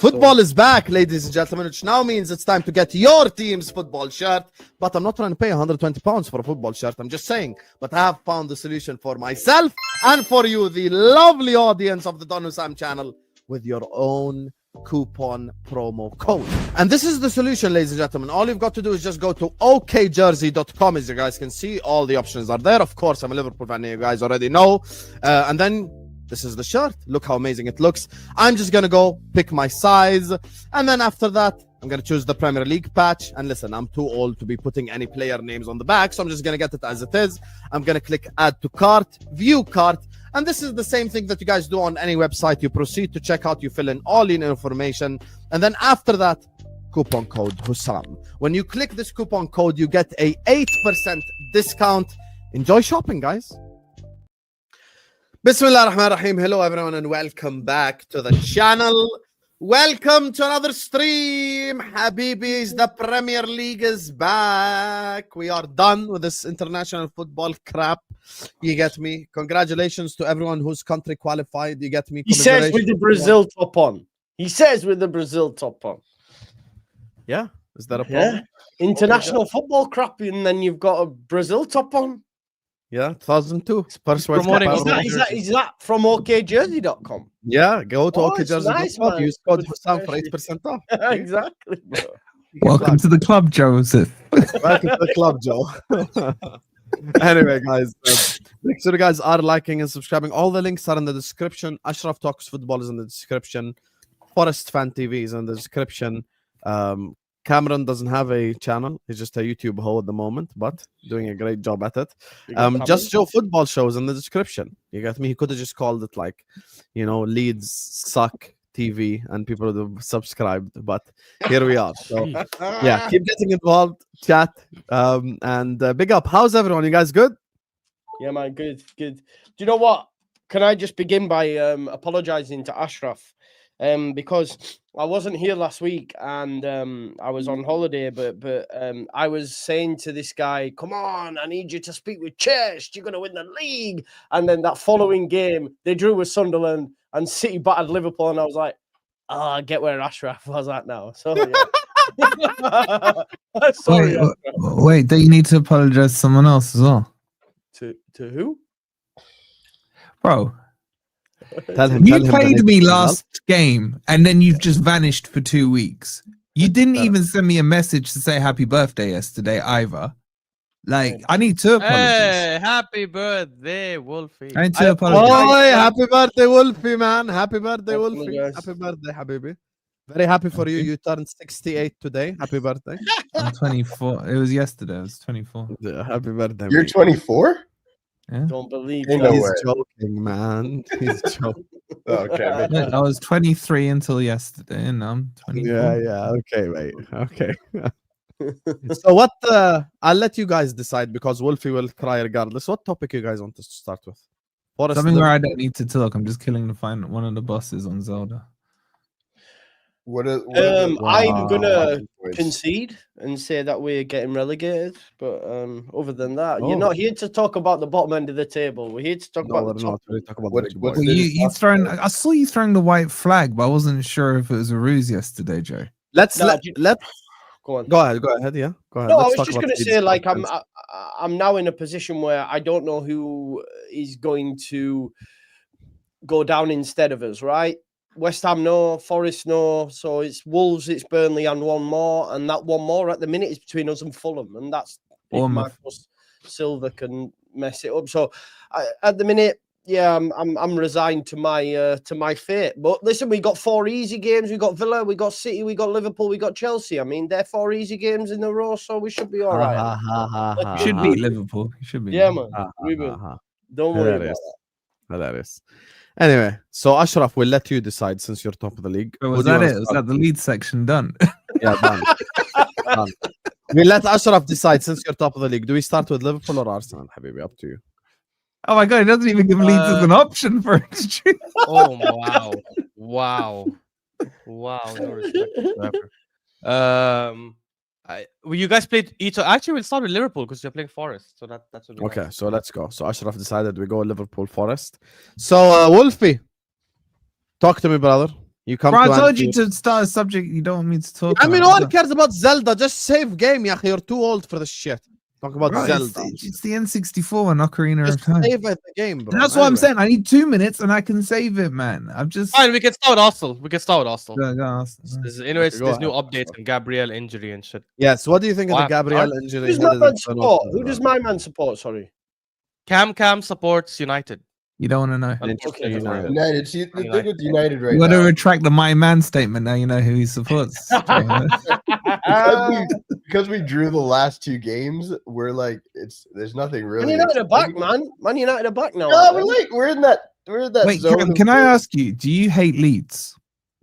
Football is back, ladies and gentlemen, which now means it's time to get your team's football shirt. But I'm not trying to pay £120 for a football shirt. I'm just saying. But I have found the solution for myself and for you, the lovely audience of the Don Husam channel, with your own coupon promo code. And this is the solution, ladies and gentlemen. All you've got to do is just go to okjersey.com. As you guys can see, all the options are there. Of course, I'm a Liverpool fan, you guys already know. And then this is the shirt. Look how amazing it looks. I'm just gonna go pick my size, and then after that I'm gonna choose the Premier League patch. And listen, I'm too old to be putting any player names on the back, so I'm just gonna get it as it is. I'm gonna click add to cart, view cart, and this is the same thing that you guys do on any website. You proceed to checkout, you fill in all your information, and then after that, coupon code Husam. When you click this coupon code, you get a 8% discount. Enjoy shopping, guys. Bismillah ar-Rahman ar-Rahim. Hello everyone and welcome back to the channel. Welcome to another stream. Habibis, the Premier League is back. We are done with this international football crap. You get me? Congratulations to everyone whose country qualified. You get me? He says with the Brazil top on. He says with the Brazil top on. Yeah? Is that a problem? Yeah. International football crap, and then you've got a Brazil top on. Yeah, 2002. First World Cup. Is that from okjersey.com? Yeah, go to okjersey.com. Nice, use code Husam for 8% off. Exactly. Bro. Welcome to the club, Joseph. Welcome to the club, Joe. Anyway, guys, make sure you guys are liking and subscribing. All the links are in the description. Ashraf Talks Football is in the description. Forest Fan TV is in the description. Cameron doesn't have a channel. He's just a YouTube hoe at the moment, but doing a great job at it. Just Joe Football shows in the description. You got me? He could have just called it like, you know, Leeds Suck TV and people would have subscribed, but here we are. So yeah, keep getting involved, chat, and big up. How's everyone? You guys good? Yeah, man, good. Do you know what? Can I just begin by apologizing to Ashraf? Because I wasn't here last week and I was on holiday, but I was saying to this guy, come on, I need you to speak with Chest. You're going to win the league. And then that following game, they drew with Sunderland and City battered Liverpool. And I was like, oh, I get where Ashraf was at now. So, yeah. Sorry, wait, do you need to apologize to someone else as well? To who? Bro. Tell him played me last game and then you've just vanished for 2 weeks. You didn't even send me a message to say happy birthday yesterday either. Like, I need to apologize. Hey, happy birthday, Wolfie. I need to apologize. Oh, happy birthday, Wolfie, man. Happy birthday, Wolfie. Happy birthday, Habibi. Very happy for you. You turned 68 today. Happy birthday. I'm 24. It was yesterday. I was 24. Yeah, happy birthday. You're 24? Yeah. Don't believe Ain't that. no He's way. joking, man. He's joking. Okay. Yeah, I was 23 until yesterday, and I'm 24. Yeah. Okay, mate. Okay. So what? I'll let you guys decide because Wolfie will cry regardless. What topic you guys want us to start with? Forest Something where I don't need to talk. I'm just killing one of the bosses on Zelda. I'm gonna concede and say that we're getting relegated, but other than that, you're not here to talk about the bottom end of the table. We're here to talk about the top. Really talk about What- the big what's boys. Well, you throwing. I saw you throwing the white flag, but I wasn't sure if it was a ruse yesterday, Joe. Let's Nah, let Go on. go ahead. Yeah, go ahead. No, I Let's was talk just about going to Leeds say, like, conference. I'm now in a position where I don't know who is going to go down instead of us, right? West Ham, no. Forest, no. So it's Wolves, it's Burnley, and one more. And that one more at the minute is between us and Fulham. And that's if Bournemouth. Marcus Silva can mess it up. So at the minute, yeah, I'm resigned to my fate. But listen, we got 4 easy games. We got Villa, we got City, we got Liverpool, we got Chelsea. I mean, they're 4 easy games in a row, so we should be all right. You should beat Liverpool. You should beat. Yeah, Liverpool. man. We will. Don't worry about that. Hilarious. Anyway, so Ashraf, we'll let you decide since you're top of the league. Oh, Who was do you that wanna it? Was start? that the lead section done? Yeah, done. Done. We'll let Ashraf decide since you're top of the league. Do we start with Liverpool or Arsenal, Habibi? Up to you. Oh my god, it doesn't even give Leeds as an option for it to choose. Oh wow. No respect whatsoever. Well, you guys played each. Actually, we'll start with Liverpool because you're playing Forest. So that's what. Okay, so let's go. So Ashraf decided we go Liverpool Forest. So Wolfie, talk to me, brother. You come Bro, I to told you Anfield. to start a subject you don't want me to talk I mean, about. who cares about Zelda? Just save game, yeah. You're too old for this shit. Talk about Bro, Zelda. it's the N64 and Ocarina of Just Time. save it the game, bro. That's what I'm Anyway. saying. I need 2 minutes and I can save it, man. I'm just. Fine, we can start Arsenal. We can start Arsenal. Anyways, Okay, go there's new ahead. updates and Gabriel injury and shit. Yes. What do you think of the Wow. Gabriel injury? Who's my man support? Who does my man support? Sorry. Cam supports United. You don't want to know. Manchester Okay, United. United. See, the thing with United right You want to now, retract the my man statement now. You know who he supports. because we drew the last 2 games, we're like, there's nothing Man really. United are back, man. Man United are back now. No, aren't we're in that Wait, zone. can I ask you? Do you hate Leeds?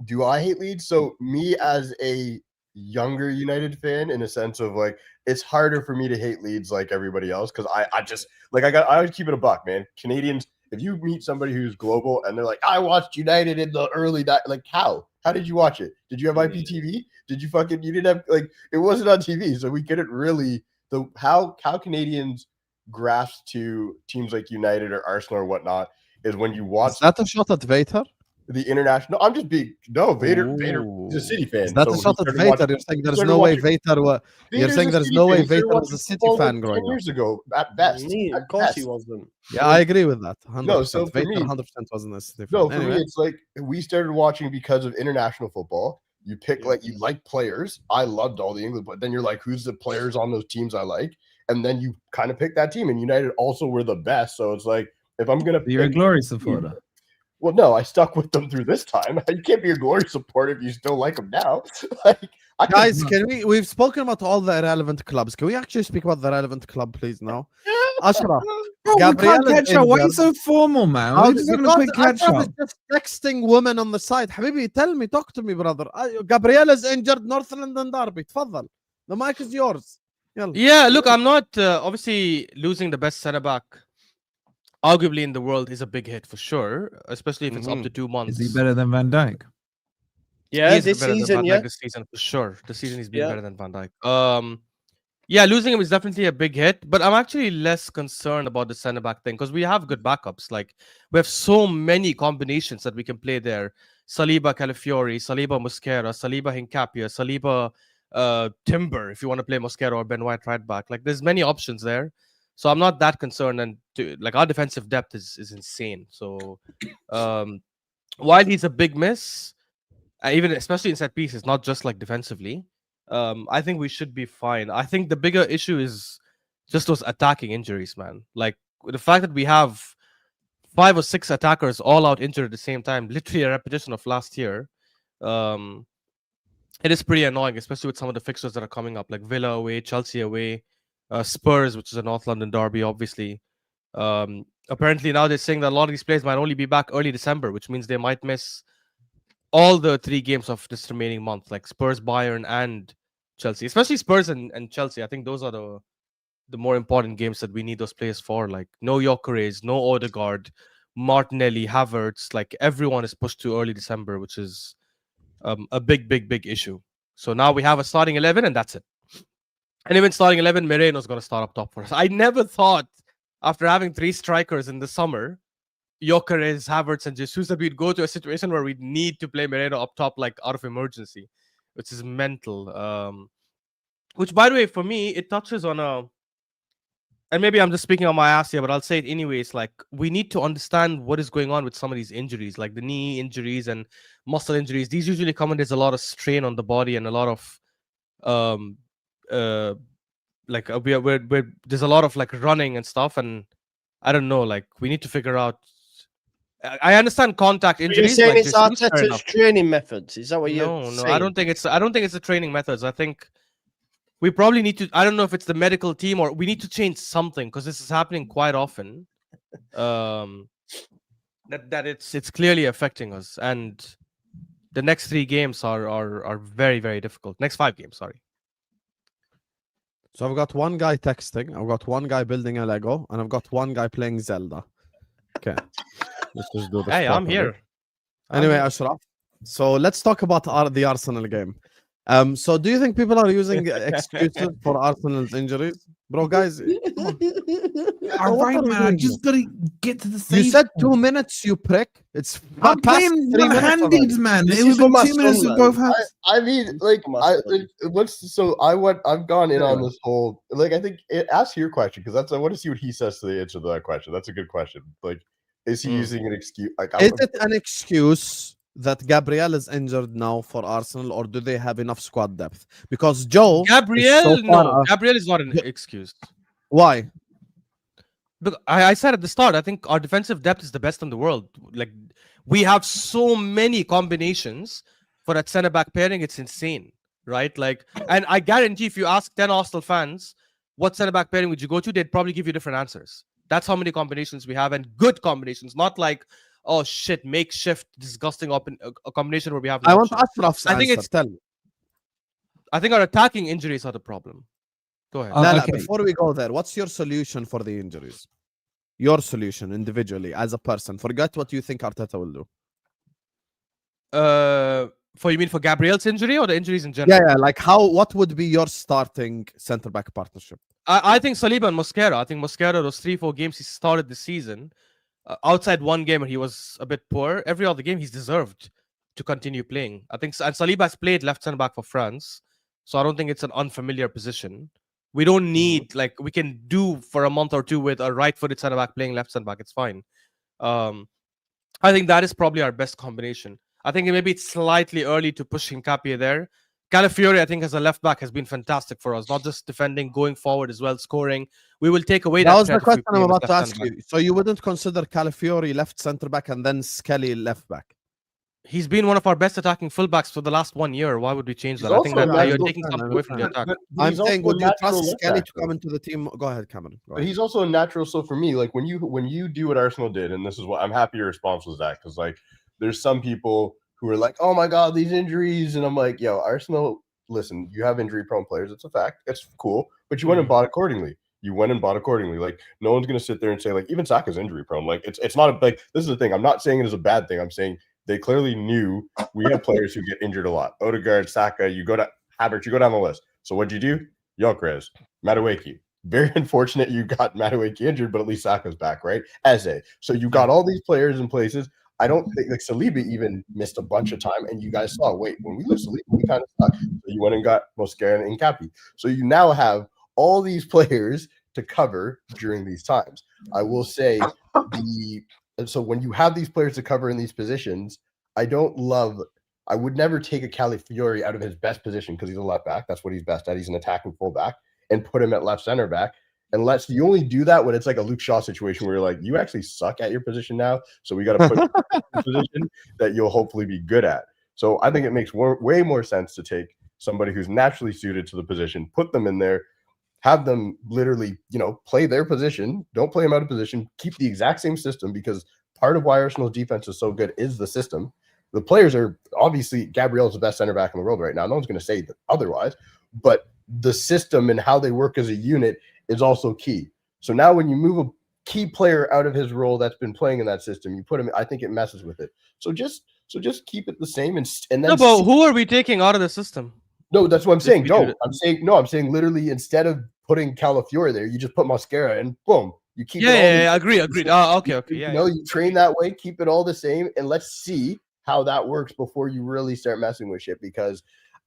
Do I hate Leeds? So me as a younger United fan, in a sense of like, it's harder for me to hate Leeds like everybody else because I just like I would keep it a buck, man. Canadians, if you meet somebody who's global and they're like, I watched United in the early like how did you watch it? Did you have IPTV? Did you didn't have like it wasn't on TV, so we couldn't really how Canadians grasp to teams like United or Arsenal or whatnot is when you watch Is that a shot at Vater? the international. I'm just being Vader is a City fan. Is that so a he shot at started Vater? watching- You're saying he there's started no way watching- Vater was. You're Vader's saying a there's City no fan. way He started Vater was watching a City football fan like growing 10 up. years ago at best. he? At Of course best. he wasn't. Yeah, I agree with that. 100%. No, so for Vader me- 100% wasn't a City fan. No, for Anyway. me, it's like we started watching because of international football. You pick like you like players. I loved all the England, but then you're like, who's the players on those teams I like? And then you kind of pick that team. And United also were the best. So it's like if I'm gonna You're a pick- glory supporter. Well, no, I stuck with them through this time. You can't be a glory supporter if you still like them now. Like, I can- Guys, we've spoken about all the irrelevant clubs. Can we actually speak about the relevant club, please, now? Ashraf. Bro, Gabriel we can't is catch up. Why are you injured. so formal, man? We're just having a quick catch Ashraf up. is just texting women on the side. Habibi, tell me, talk to me, brother. Gabriel is injured, North London Derby. تفضل. The mic is yours. يلا. Yeah, look, I'm not obviously losing the best centre back, arguably in the world, is a big hit for sure, especially if it's up to 2 months. Is he better than Van Dijk? Yeah, He is this better than season, Van yeah. Dijk this season for sure. This season he's been Yeah. better than Van Dijk. Yeah, losing him is definitely a big hit, but I'm actually less concerned about the centre back thing because we have good backups. Like we have so many combinations that we can play there. Saliba Calafiori, Saliba Mosquera, Saliba Hincapia, Saliba Timber, if you want to play Mosquera or Ben White right back. Like there's many options there. So I'm not that concerned. And like our defensive depth is insane. So while he's a big miss, even especially in set pieces, not just like defensively, I think we should be fine. I think the bigger issue is just those attacking injuries, man. Like the fact that we have 5 or 6 attackers all out injured at the same time, literally a repetition of last year. It is pretty annoying, especially with some of the fixtures that are coming up, like Villa away, Chelsea away, Spurs, which is a North London derby, obviously. Apparently now they're saying that a lot of these players might only be back early December, which means they might miss all the 3 games of this remaining month, like Spurs, Bayern, and Chelsea. Especially Spurs and Chelsea. I think those are the more important games that we need those players for. Like no Gyökeres, no Odegaard, Martinelli, Havertz. Like everyone is pushed to early December, which is a big issue. So now we have a starting 11 and that's it. And even starting 11, Moreno's going to start up top for us. I never thought after having 3 strikers in the summer, Gyökeres, Havertz, and Jesus, that we'd go to a situation where we'd need to play Moreno up top, like out of emergency, which is mental. Which, by the way, for me, it touches on and maybe I'm just speaking on my ass here, but I'll say it anyways. Like, we need to understand what is going on with some of these injuries, like the knee injuries and muscle injuries. These usually come when there's a lot of strain on the body and a lot of there's a lot of like running and stuff, and I don't know, like we need to figure out. I understand contact You're injuries. saying like it's Jesus, fair Arteta's enough. training methods? Is that what you're No, saying? I don't think it's the training methods. I think we probably need to. I don't know if it's the medical team or we need to change something because this is happening quite often. That it's clearly affecting us, and the next 3 games are very difficult. Next 5 games, sorry. So I've got one guy texting, I've got one guy building a Lego, and I've got one guy playing Zelda. Okay. Let's just do this. Hey, I'm properly. here. Anyway, Ashraf. So let's talk about the Arsenal game. So do you think people are using excuses for Arsenal's injuries? Bro, guys, come on. All what right, are we man. I doing just gotta get to the You save said point. 2 minutes, you prick. It's I'm past playing 3 minutes already. handies, man. This It would is have for been my 2 minutes son, with both man. hands. I mean, like, I've gone in on Anyway. this whole, like, I think ask your question, because I want to see what he says to the answer to that question. That's a good question. Like, is he using an excuse? Like, Is it an excuse that Gabriel is injured now for Arsenal, or do they have enough squad depth? Because Joe is Gabriel, so far no, Gabriel is not an Ju- excuse. Why? Look, I said at the start, I think our defensive depth is the best in the world. Like, we have so many combinations for that center back pairing. It's insane, right? Like, and I guarantee if you ask 10 Arsenal fans, what center back pairing would you go to? They'd probably give you different answers. That's how many combinations we have, and good combinations, not like, oh shit, makeshift, disgusting a combination where we have no I want options. Ashraf's I think answer. it's, Tell me. I think our attacking injuries are the problem. Go ahead. No, Okay. before we go there, what's your solution for the injuries? Your solution individually as a person. Forget what you think Arteta will do. You mean for Gabriel's injury or the injuries in general? Yeah, like what would be your starting centre back partnership? I think Saliba and Mosquera. I think Mosquera, those 3-4 games he started this season, outside one game where he was a bit poor, every other game he's deserved to continue playing. I think, and Saliba has played left centre back for France, so I don't think it's an unfamiliar position. We don't need, like, we can do for a month or two with a right-footed centre back playing left centre back. It's fine. I think that is probably our best combination. I think maybe it's slightly early to push Hincapié there. Calafiori, I think, as a left back has been fantastic for us, not just defending, going forward as well, scoring. We will take away That that was the threat if we question play I'm him as about to left ask centre-back. you. So you wouldn't consider Calafiori left centre back and then Skelly left back? He's been one of our best attacking fullbacks for the last 1 year. Why would we change He's that? I think also that a you're natural- taking I something away from the understand. attack. But I'm he's also saying, a would you natural trust left Skelly back, to though. come into the team? Go ahead, Cameron. Go But ahead. he's also a natural. So for me, like when you do what Arsenal did, and this is what I'm happy your response was that, because like there's some people who are like, oh my god, these injuries, and I'm like, yo, Arsenal, listen, you have injury prone players. It's a fact. It's cool, but you went and bought accordingly. You went and bought accordingly. Like no one's gonna sit there and say like even Saka's injury prone. Like it's not a like this is the thing. I'm not saying it is a bad thing. I'm saying they clearly knew we have players who get injured a lot. Odegaard, Saka, you go to Havertz, you go down the list. So what'd you do? Gyökeres, Madueke. Very unfortunate you got Madueke injured, but at least Saka's back, right? Eze. So you got all these players in places. I don't think like Saliba even missed a bunch of time, and you guys saw, wait, when we lose Saliba, we kind of suck. So you went and got Mosquera and Incapi. So you now have all these players to cover during these times. I will say so when you have these players to cover in these positions, I would never take a Calafiori out of his best position because he's a left back. That's what he's best at. He's an attacking fullback, and put him at left center back. Unless you only do that when it's like a Luke Shaw situation where you're like, you actually suck at your position now. So we got to put you in a position that you'll hopefully be good at. So I think it makes way more sense to take somebody who's naturally suited to the position, put them in there, have them literally, play their position. Don't play them out of position. Keep the exact same system, because part of why Arsenal's defense is so good is the system. The players are obviously Gabriel's the best center back in the world right now. No one's going to say that otherwise, but the system and how they work as a unit is also key. So now when you move a key player out of his role that's been playing in that system, you put him, I think it messes with it. So just keep it the same and then No, but who are we taking out of the system? No, that's what I'm saying. we do Don't. it- I'm saying literally instead of putting Calafiori there, you just put Mosquera and boom, you keep it all Yeah, agreed. Okay, yeah. You train that way, keep it all the same, and let's see how that works before you really start messing with shit. Because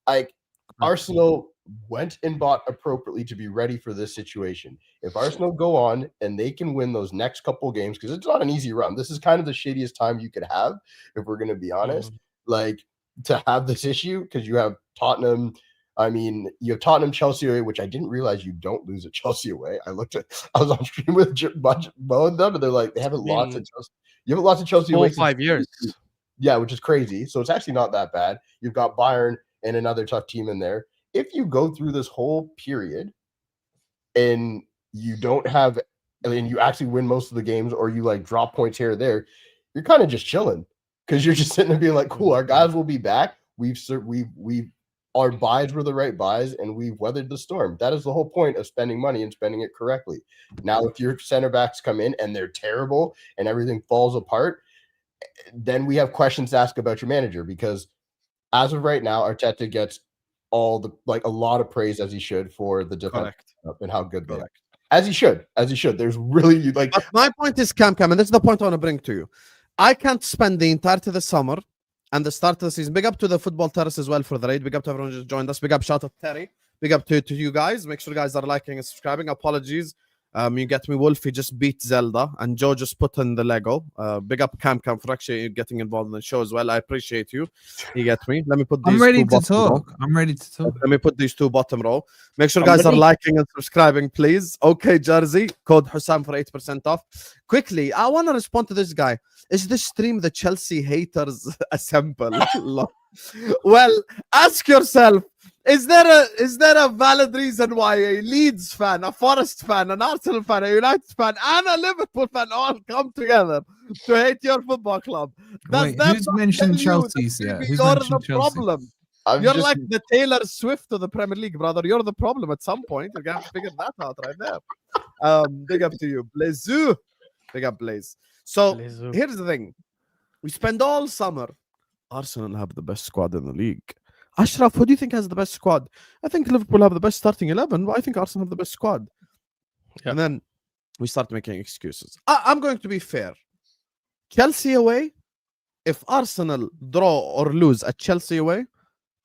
like Arsenal went and bought appropriately to be ready for this situation. If Arsenal go on and they can win those next couple games, because it's not an easy run. This is kind of the shittiest time you could have, if we're going to be honest. Like to have this issue, because you have Tottenham. I mean, you have Tottenham, Chelsea away, which I didn't realize you don't lose at Chelsea away. I was on stream with Mo and them, and they're like, they haven't lost at Chelsea. You haven't lost at Chelsea away 5 years. Yeah, which is crazy. So it's actually not that bad. You've got Bayern and another tough team in there. If you go through this whole period and you don't have, and you actually win most of the games, or you like drop points here or there, you're kind of just chilling, because you're just sitting there being like, cool, our guys will be back. Our buys were the right buys, and we've weathered the storm. That is the whole point of spending money and spending it correctly. Now, if your center backs come in and they're terrible and everything falls apart, then we have questions to ask about your manager, because as of right now, Arteta gets all the a lot of praise as he should for the defense Correct. and how good they are. Correct. As he should. There's really But my point is, Cam, and this is the point I want to bring to you. I can't spend the entirety of the summer and the start of the season. Big up to the football terrace as well for the raid. Big up to everyone who just joined us. Big up, shout out Terry. Big up to you guys. Make sure you guys are liking and subscribing. Apologies. You get me, Wolf. He just beat Zelda, and Joe just put in the Lego. Big up Cam for actually getting involved in the show as well. I appreciate you. You get me. Let me put these. I'm ready two to bottom row. talk. I'm ready to talk. Let me put these two bottom row. Make sure I'm guys are ready. liking and subscribing, please. Okay, Jersey. Code Husam for 8% off. Quickly, I want to respond to this guy. Is this stream the Chelsea haters assemble? Well, ask yourself. Is there a valid reason why a Leeds fan, a Forest fan, an Arsenal fan, a United fan, and a Liverpool fan all come together to hate your football club? Wait, that who's not mentioned tell you that Chelsea's yet? Who's you're mentioned the Chelsea? problem? I'm You're just, like the Taylor Swift of the Premier League, brother. You're the problem at some point. You're gonna have to figure that out right there. Big up to you, Blazu. Big up, Blaze. So here's the thing: we spend all summer. Arsenal have the best squad in the league. Ashraf, who do you think has the best squad? I think Liverpool have the best starting 11, but I think Arsenal have the best squad. Yeah. And then we start making excuses. I'm going to be fair. Chelsea away, if Arsenal draw or lose at Chelsea away,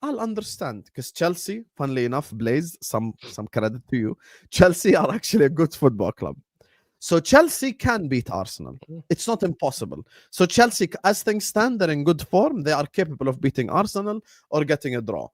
I'll understand, because Chelsea, funnily enough, Blaze, some credit to you, Chelsea are actually a good football club. So Chelsea can beat Arsenal. It's not impossible. So Chelsea, as things stand, they're in good form. They are capable of beating Arsenal or getting a draw.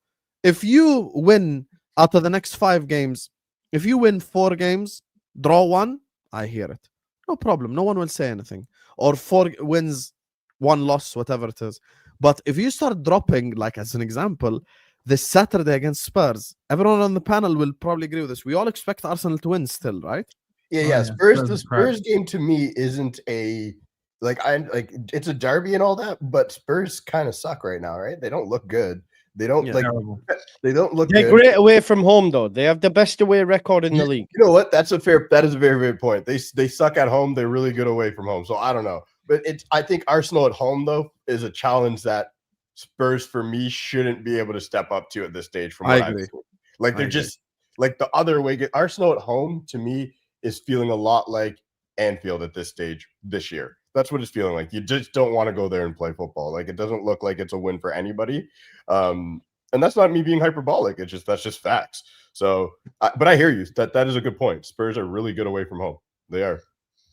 If you win out of the next 5 games, if you win 4 games, draw 1, I hear it. No problem. No one will say anything. Or 4 wins, 1 loss, whatever it is. But if you start dropping, like as an example, this Saturday against Spurs, everyone on the panel will probably agree with this. We all expect Arsenal to win still, right? yeah. Spurs The is crap. Spurs game to me isn't a it's a derby and all that, but Spurs kind of suck right now, right? They don't look good. They don't Terrible. they don't look They're good. great away from home, though. They have the best away record in the league. You know what? That is a very, very point. They suck at home. They're really good away from home. So I don't know. But I think Arsenal at home, though, is a challenge that Spurs, for me, shouldn't be able to step up to at this stage. From what I agree. I've seen. Like, they're just like the other way. Arsenal at home, to me, is feeling a lot like Anfield at this stage this year. That's what it's feeling like. You just don't want to go there and play football. Like, it doesn't look like it's a win for anybody. And that's not me being hyperbolic. That's just facts. So, but I hear you. That is a good point. Spurs are really good away from home. They are.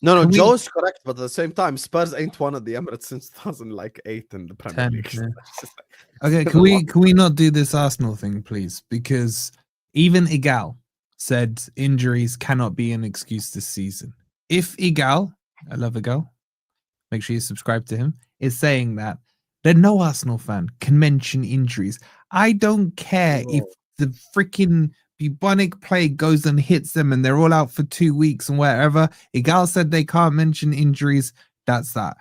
No, Can we- Joe's correct, but at the same time, Spurs ain't won at the Emirates since 2008 in the Premier 10, League. yeah. It's just like- Okay, it's can been a lot. we not do this Arsenal thing, please? Because even Igal said injuries cannot be an excuse this season. If Igal, I love Igal, make sure you subscribe to him, is saying that, then no Arsenal fan can mention injuries. I don't care if the freaking bubonic plague goes and hits them and they're all out for 2 weeks and wherever. Igal said they can't mention injuries. That's that.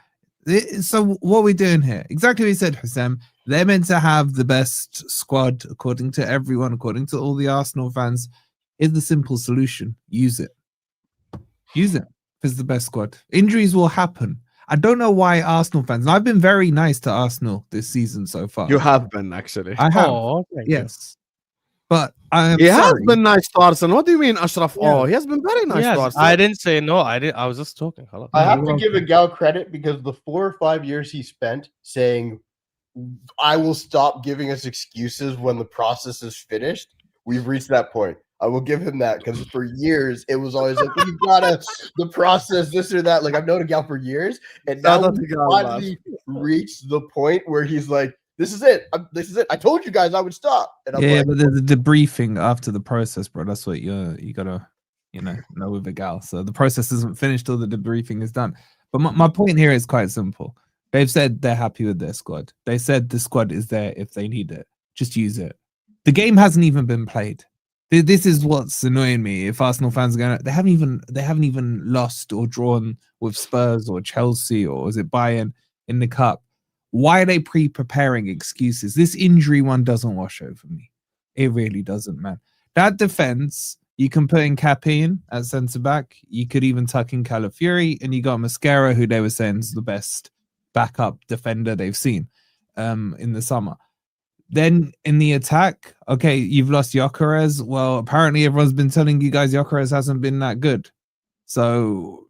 So what are we doing here? Exactly what you said, Husam. They're meant to have the best squad, according to everyone, according to all the Arsenal fans. Is the simple solution. Use it. Use it. It's the best squad. Injuries will happen. I don't know why Arsenal fans, and I've been very nice to Arsenal this season so far. You have been, actually. I have. Oh, thank you. Yes. But I'm He has sorry. been nice to Arsenal. What do you mean, Ashraf? Yeah. Oh, he has been very nice Yes, to Arsenal. I didn't say no. I was just talking. Hello. I have to you're give a Gal credit because the 4 or 5 years he spent saying, I will stop giving us excuses when the process is finished, we've reached that point. I will give him that because for years it was always like, you gotta the process, this or that. Like, I've known a Gal for years, and now Shout out we to Gal, man. finally reached the point where he's like, this is it. This is it. I told you guys I would stop. And I'm Yeah, like, but there's a debriefing after the process, bro. That's what you gotta know with a gal. So the process isn't finished till the debriefing is done. But my point here is quite simple. They've said they're happy with their squad. They said the squad is there if they need it. Just use it. The game hasn't even been played. This is what's annoying me. If Arsenal fans are going, they haven't even lost or drawn with Spurs or Chelsea or is it Bayern in the cup. Why are they pre-preparing excuses? This injury one doesn't wash over me. It really doesn't, man. That defense, you can put in Capin at centre back. You could even tuck in Calafiori, and you got Mascara, who they were saying is the best backup defender they've seen in the summer. Then in the attack, okay, you've lost Gyökeres. Well, apparently everyone's been telling you guys Gyökeres hasn't been that good. So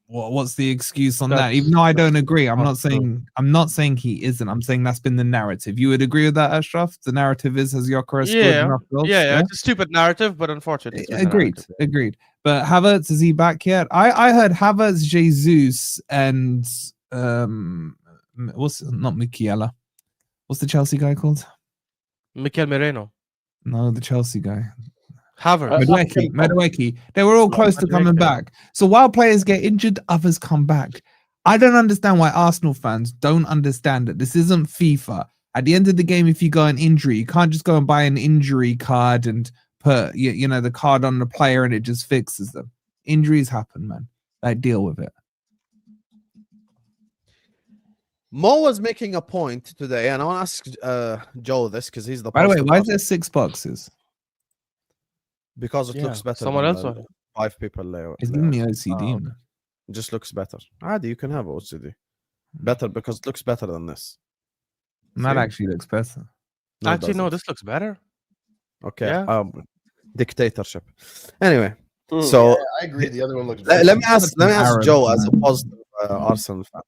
what's the excuse on that? Even though I don't agree, I'm not saying he isn't. I'm saying that's been the narrative. You would agree with that, Ashraf? The narrative is has Gyökeres scored Yeah, enough goals? yeah. It's a stupid narrative, but unfortunately, it's been the Agreed, narrative. agreed. But Havertz, is he back yet? I heard Havertz, Jesus, and what's not Michiela? What's the Chelsea guy called? Mikel Merino, No, the Chelsea guy. Havertz. Madueke. They were all close to coming Madueke. back. So while players get injured, others come back. I don't understand why Arsenal fans don't understand that this isn't FIFA. At the end of the game, if you go an injury, you can't just go and buy an injury card and put you know the card on the player and it just fixes them. Injuries happen, man. Like, deal with it. Mo was making a point today, and I want to ask Joe this because he's the. By the way, poster why is boy. there 6 boxes? Because it looks better. Someone than else. the 5 people there. It's giving me OCD. Oh. Man. It just looks better. Adi, you can have OCD. Better because it looks better than this. That See? actually looks better. No, it Actually, no. doesn't. This looks better. Okay. Yeah. Dictatorship. Anyway, Mm. so Yeah, I agree. The other one looks. let me ask Arab, Joe as a man. positive Arsenal fan.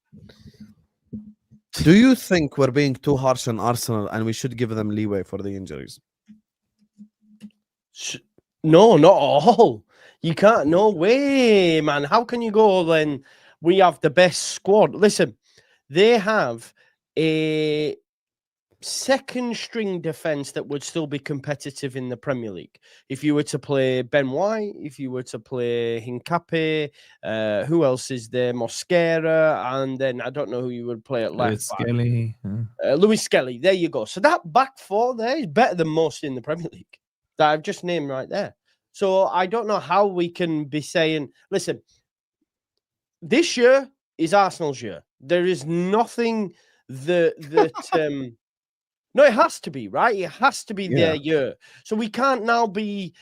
Do you think we're being too harsh on Arsenal and we should give them leeway for the injuries? No, not all. You can't. No way, man. How can you go then? We have the best squad. Listen, they have a second string defense that would still be competitive in the Premier League. If you were to play Ben White, if you were to play Hincapié, who else is there? Mosquera, and then I don't know who you would play at left. back. Skelly. Louis Skelly. There you go. So that back four there is better than most in the Premier League that I've just named right there. So I don't know how we can be saying, listen, this year is Arsenal's year. There is nothing that no, it has to be, right? It has to be their year. So we can't now be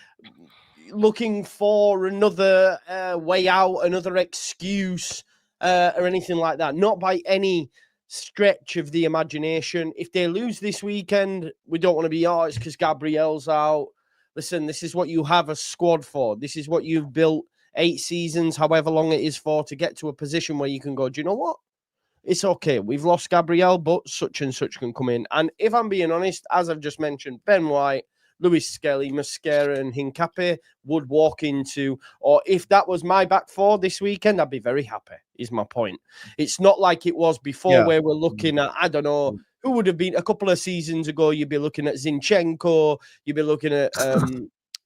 looking for another way out, another excuse or anything like that. Not by any stretch of the imagination. If they lose this weekend, we don't want to be, it's because Gabriel's out. Listen, this is what you have a squad for. This is what you've built 8 seasons, however long it is for, to get to a position where you can go, do you know what? It's okay. We've lost Gabriel, but such and such can come in. And if I'm being honest, as I've just mentioned, Ben White, Louis Skelly, Mosquera, and Hincapié would walk into, or if that was my back four this weekend, I'd be very happy, is my point. It's not like it was before where we're looking at, I don't know, who would have been a couple of seasons ago, you'd be looking at Zinchenko, you'd be looking at,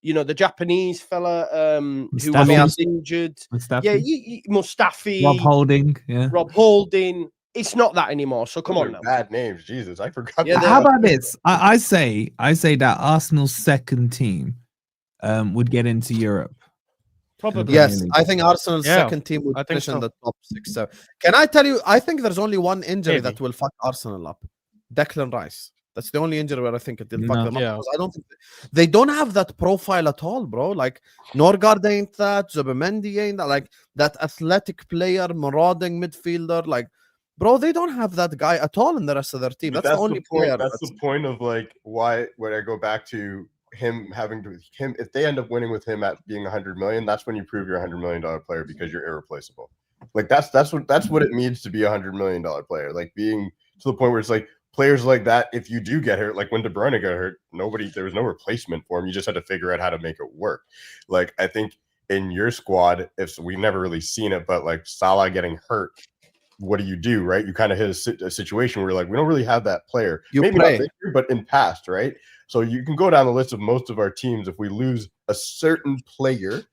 you know, the Japanese fella who was injured. Mustafi. Mustafi. Rob Holding. It's not that anymore. So come on now. Bad names, Jesus! I forgot. Yeah, How about this? I say that Arsenal's second team would get into Europe. Probably. Yes, I think Arsenal's second team would think finish in so. the top 6. So, can I tell you? I think there's only one injury Maybe. that will fuck Arsenal up. Declan Rice. That's the only injury where I think it will fuck them up. Yeah. Because I don't think they don't have that profile at all, bro. Like Norgard ain't that, Zubimendi ain't that. Like that athletic player, marauding midfielder. Like, bro, they don't have that guy at all in the rest of their team. But That's the only point. player. That's the point of like why when I go back to him having to him if they end up winning with him at being 100 million, that's when you prove you're a $100 million player because you're irreplaceable. Like that's what it means to be a $100 million player. Like being to the point where it's like players like that, if you do get hurt, like when De Bruyne got hurt, there was no replacement for him. You just had to figure out how to make it work. Like I think in your squad, if we've never really seen it, but like Salah getting hurt, what do? Right? You kind of hit a situation where you're like, we don't really have that player. Maybe not this year, but in past, right? So you can go down the list of most of our teams. If we lose a certain player,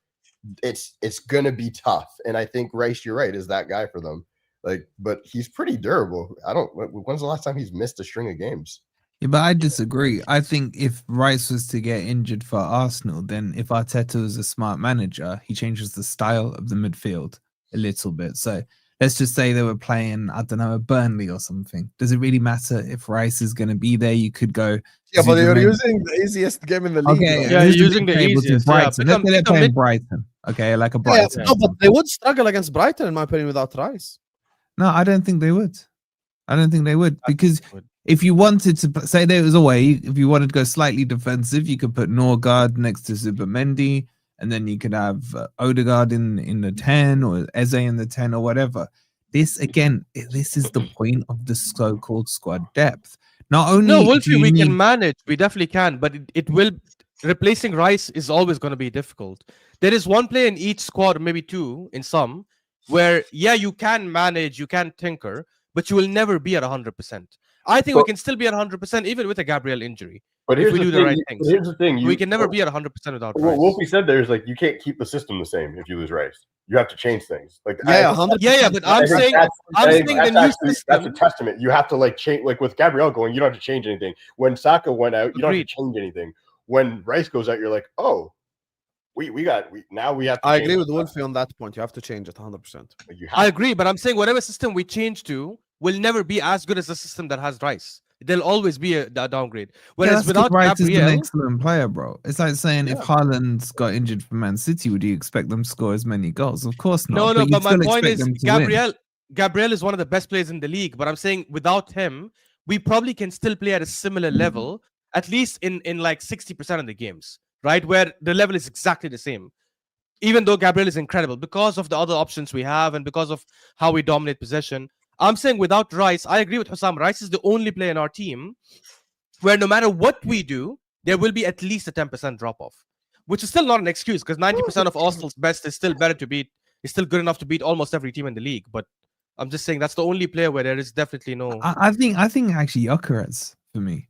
it's gonna be tough. And I think Rice, you're right, is that guy for them. Like, but he's pretty durable. When's the last time he's missed a string of games? Yeah, but I disagree. I think if Rice was to get injured for Arsenal, then if Arteta was a smart manager, he changes the style of the midfield a little bit. So let's just say they were playing, I don't know, a Burnley or something. Does it really matter if Rice is going to be there? You could go. Yeah, but you're using the easiest game in the league. Okay, Yeah, you're using the table to easiest. Brighton. Yeah, Let's say they're playing Brighton. Okay, like a Brighton. No, but they would struggle against Brighton, in my opinion, without Rice. No, I don't think they would. I don't think they would because If you wanted to say there was a way, if you wanted to go slightly defensive, you could put Norgard next to Zubimendi, and then you could have Odegaard in the 10 or Eze in the 10 or whatever. This is the point of the so-called squad depth. Not only No, do Wolfie, you we need, can manage. We definitely can, but it will. Replacing Rice is always going to be difficult. There is one player in each squad, maybe two in some, where you can manage, you can tinker, but you will never be at 100%. I think we can still be at 100% even with a Gabriel injury. But if here's we the do thing, the right things. Here's the thing. We can never be at 100% without What Rice. Wolfie said there is like you can't keep the system the same if you lose Rice. You have to change things. Like Yeah, 100%. Yeah, but I'm saying the new system. That's a testament. You have to like change. Like with Gabriel going, you don't have to change anything. When Saka went out, you don't have to change anything. When Rice goes out, you're like, oh, we now we have to. I agree with Wolfie on that point. You have to change it 100%. I agree, but I'm saying whatever system we change to will never be as good as the system that has Rice. There'll always be a downgrade. Whereas without Rice is Gabriel, an excellent player, bro. It's like saying if Haaland's got injured for Man City, would you expect them to score as many goals? Of course not. No, but my point is Gabriel. Gabriel is one of the best players in the league, but I'm saying without him, we probably can still play at a similar level, at least in like 60% of the games, right? Where the level is exactly the same. Even though Gabriel is incredible because of the other options we have and because of how we dominate possession. I'm saying without Rice, I agree with Husam. Rice is the only player in our team where no matter what we do, there will be at least a 10% drop off, which is still not an excuse because 90% of Arsenal's best is still better to beat, is still good enough to beat almost every team in the league. But I'm just saying that's the only player where there is definitely no. I think actually Gyökeres for me,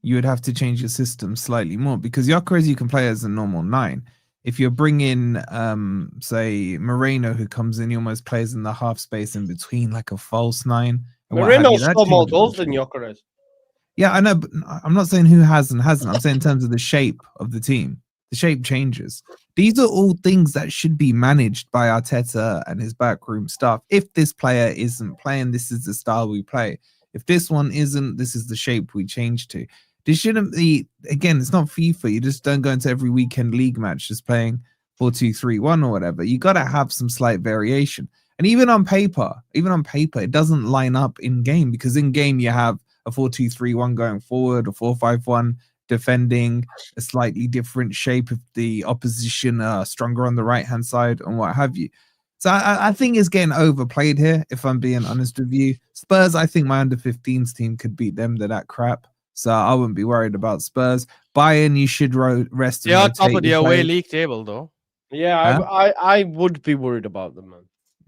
you would have to change your system slightly more because Gyökeres you can play as a normal 9. If you're bringing, say, Moreno, who comes in, he almost plays in the half space in between, like a false 9. Moreno scored more goals than Gyökeres. Yeah, I know, but I'm not saying who has and hasn't. I'm saying in terms of the shape of the team. The shape changes. These are all things that should be managed by Arteta and his backroom staff. If this player isn't playing, this is the style we play. If this one isn't, this is the shape we change to. This shouldn't be, again, it's not FIFA. You just don't go into every weekend league match just playing 4-2-3-1 or whatever. You got to have some slight variation. And even on paper, it doesn't line up in game because in game you have a 4-2-3-1 going forward, a 4-5-1 defending, a slightly different shape if the opposition are stronger on the right-hand side and what have you. So I think it's getting overplayed here, if I'm being honest with you. Spurs, I think my under-15s team could beat them. They're that crap. So I wouldn't be worried about Spurs. Bayern, you should rest. They are top of the away league table, though. Yeah, huh? I would be worried about them, man.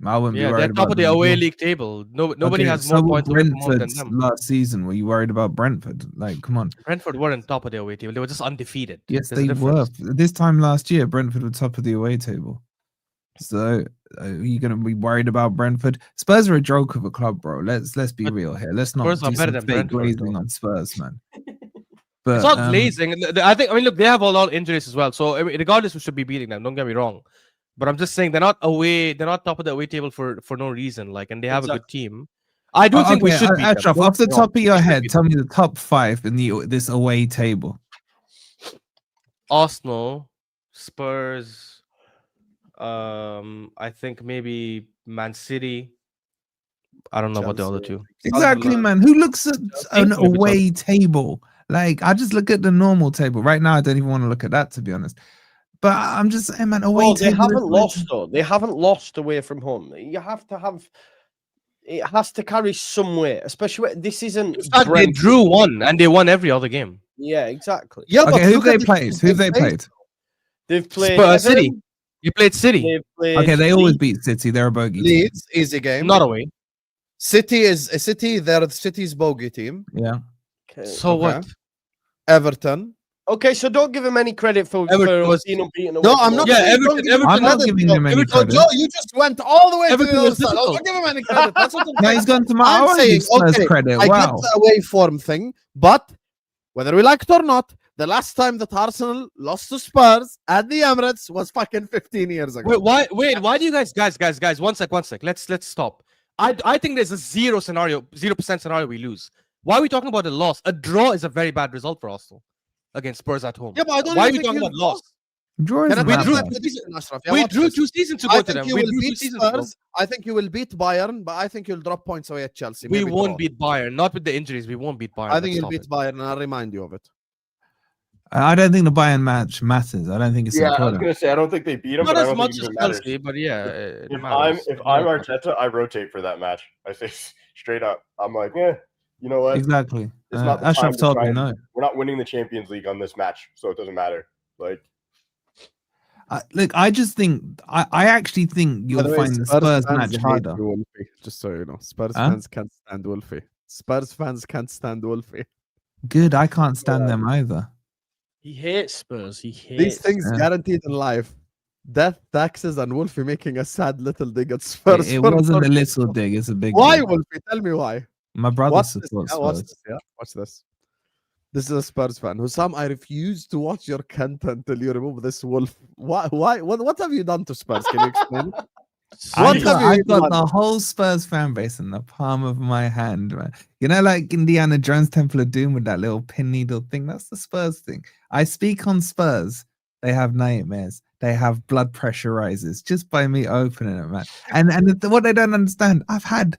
I wouldn't be worried they're top of the away league table. Nobody has more points away from home than them. Last season, were you worried about Brentford? Like, come on. Brentford weren't top of the away table. They were just undefeated. Yes, they were. This time last year, Brentford were top of the away table. So are you going to be worried about Brentford? Spurs are a joke of a club, bro. Let's be real here. Let's not do some fake glazing on Spurs, man. But, it's not glazing. I mean, look, they have a lot of injuries as well. So regardless, we should be beating them. Don't get me wrong. But I'm just saying they're not away. They're not top of the away table for no reason. Like, and they have a good team. I do think we should beat them. Ashraf, off the top of your head, tell me the top 5 in this away table. Arsenal, Spurs. I think maybe Man City. I don't know about the other two. Exactly, man. Who looks at an away table? Like, I just look at the normal table. Right now, I don't even want to look at that, to be honest. But I'm just saying, man, away table. They haven't lost, though. They haven't lost away from home. You have to have... It has to carry some weight, especially this isn't... They drew one, and they won every other game. Yeah, exactly. Yeah, okay, who they played? Who they played? They've played... City. You played City. Okay, they always beat City. They're a bogey team. Leeds, easy game. Not away. City is a City. They're the City's bogey team. Yeah. Okay. So what? Everton. Okay, so don't give him any credit for being unbeaten. No, I'm not. Yeah, Everton. I'm not giving him any credit. Joe, you just went all the way Everton to the other was side. difficult. Don't give him any credit. That's what No, he's gone to my I'm saying. Okay, credit. I Wow. get the away form thing, but whether we like it or not, the last time that Arsenal lost to Spurs at the Emirates was fucking 15 years ago. Wait, why do you guys, one sec. Let's stop. I think there's a 0% scenario we lose. Why are we talking about a loss? A draw is a very bad result for Arsenal against Spurs at home. Yeah, but I don't Why are even we talking think about loss? Draw Can I isn't We tell that you drew my bad. prediction, Ashraf? Yeah, We watch drew this. 2 seasons to I go to think them. you We will drew beat 2 seasons ago. Spurs. I think you will beat Bayern, but I think you'll drop points away at Chelsea. We Maybe won't draw. beat Bayern. Not with the injuries. We won't beat Bayern. I think Let's you'll stop beat it. Bayern, and I'll remind you of it. I don't think the Bayern match matters. I don't think it's Yeah, I was important. gonna say I don't think they beat him, Not but I as don't think much it as even matters. Chelsea, but yeah, it If matters. I'm Arteta, I rotate for that match. I say straight up, I'm like, you know what? Exactly. It's not the Ashraf time to told try me and, no. we're not winning the Champions League on this match, so it doesn't matter. Like, Look, I just think I actually think By the you'll way, find the Spurs fans match hate harder. you, Wolfie. Just so you know, Spurs Huh? fans can't stand Wolfie. Spurs fans can't stand Wolfie. Good, I can't stand them either. He hates Spurs. He hates. These things Yeah. guaranteed in life. Death, taxes, and Wolfie making a sad little dig at Spurs. It for wasn't no a little reason. dig; it's a big. Why, dig. Wolfie? Tell me why. My brother Watch this. supports Yeah, watch Spurs. this. Yeah, watch this. This is a Spurs fan. Husam, I refuse to watch your content until you remove this wolf. Why? What have you done to Spurs? Can you explain? What I've have you got done? the whole Spurs fan base in the palm of my hand, man. You know, like Indiana Jones Temple of Doom with that little pin needle thing. That's the Spurs thing. I speak on Spurs. They have nightmares. They have blood pressure rises just by me opening it, man. And what they don't understand, I've had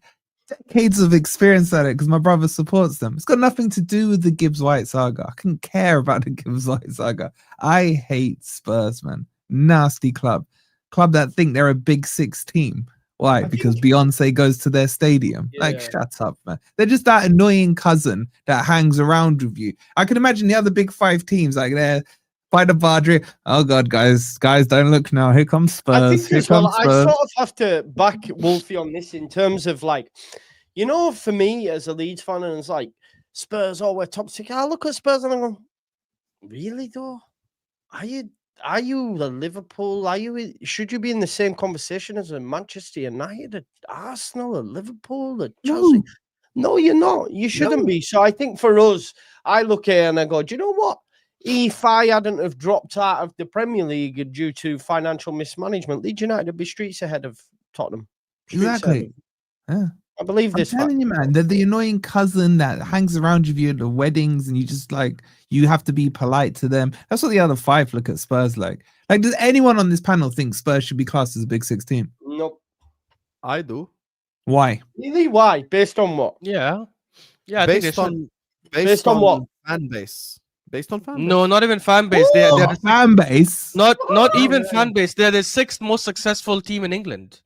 decades of experience at it because my brother supports them. It's got nothing to do with the Gibbs White saga. I couldn't care about the Gibbs White saga. I hate Spurs, man. Nasty club that think they're a Big Six team. Why? Because Beyonce goes to their stadium. Like, Yeah. shut up, man. They're just that annoying cousin that hangs around with you. I can imagine the other Big Five teams like they're by the bar. Oh God, guys, don't look now. Here comes Spurs. I think Here as well, comes I Spurs. sort of have to back Wolfie on this in terms of like, you know, for me as a Leeds fan, and it's like Spurs, oh, we're top six. I look at Spurs and I go, really though? Are you the Liverpool? Should you be in the same conversation as a Manchester United, a Arsenal, a Liverpool, a Chelsea? No, you're not. You shouldn't be. So I think for us, I look here and I go, do you know what? If I hadn't have dropped out of the Premier League due to financial mismanagement, Leeds United would be streets ahead of Tottenham. Streets Exactly. ahead. Yeah. I believe I'm this. telling you, man, they're the annoying cousin that hangs around with you at the weddings, and you just like you have to be polite to them. That's what the other five look at Spurs like. Like, does anyone on this panel think Spurs should be classed as a Big Six team? Nope. I do. Why? Really? Why? Based on what? Yeah. I think they Based should. on Based on what? fan base. Based on fan base. No, not even fan base. They're Oh, the fan base. not even fan base. They're the sixth most successful team in England.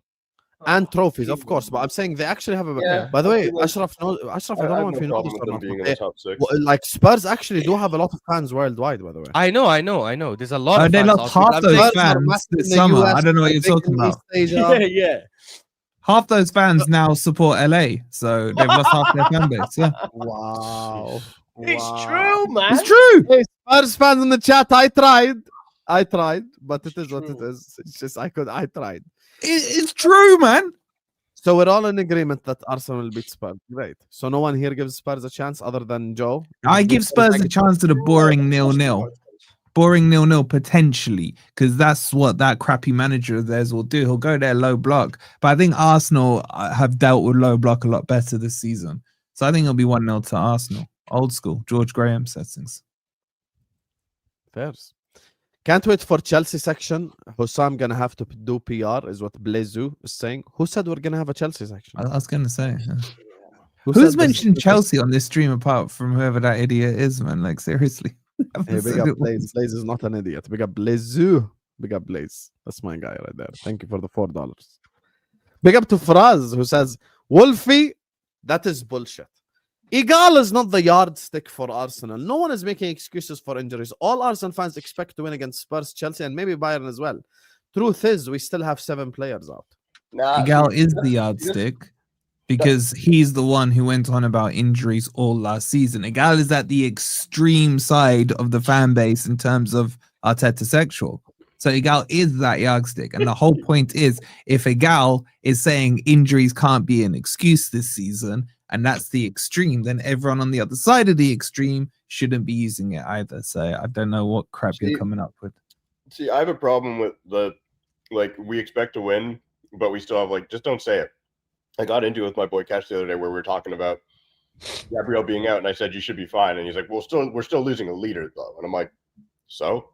And trophies, of course. But I'm saying they actually have a. Yeah. By the way, I Ashraf, I don't I know have if no you know problem this with or them not. being in but the they- top six. like Spurs actually do have a lot of fans worldwide. By the way, I know. There's a lot of They fans lost out half there. those Spurs are fans massive this in the summer. US, I don't know what you're big in talking about. East Asia. Yeah. Half those fans now support LA, so they've lost half their fan base. Yeah, Wow. It's Wow. true, man. it's true. Hey, Spurs fans in the chat, I tried, but it is what it True. is. It's just I tried. It's true, man. So we're all in agreement that Arsenal will beat Spurs. Great. So no one here gives Spurs a chance other than Joe. I give Spurs a chance to the boring 0-0. Boring 0-0 potentially, because that's what that crappy manager of theirs will do. He'll go there low block. But I think Arsenal have dealt with low block a lot better this season. So I think it'll be 1-0 to Arsenal. Old school, George Graham settings. Fairs. Can't wait for Chelsea section. Husam gonna have to do PR, is what Blazu is saying. Who said we're gonna have a Chelsea section? I was going to say. Yeah. Who Who's said mentioned this? Chelsea on this stream apart from whoever that idiot is, man? Like, seriously. Hey, big up Blaze. Blaze is not an idiot. Big up Blazu. Big up Blaze. That's my guy right there. Thank you for the $4. Big up to Faraz, who says, Wolfie, that is bullshit. Igal is not the yardstick for Arsenal. No one is making excuses for injuries. All Arsenal fans expect to win against Spurs, Chelsea, and maybe Bayern as well. Truth is, we still have 7 players out. Nah, Igal is the yardstick because he's the one who went on about injuries all last season. Igal is at the extreme side of the fan base in terms of Arteta sexual. So Igal is that yardstick. And the whole point is, if Igal is saying injuries can't be an excuse this season, and that's the extreme, then everyone on the other side of the extreme shouldn't be using it either. So I don't know what crap you're coming up with. See, I have a problem with we expect to win, but we still have just don't say it. I got into it with my boy Cash the other day where we were talking about Gabriel being out, and I said you should be fine, and he's like, "Well, we're still losing a leader though," and I'm like, "So,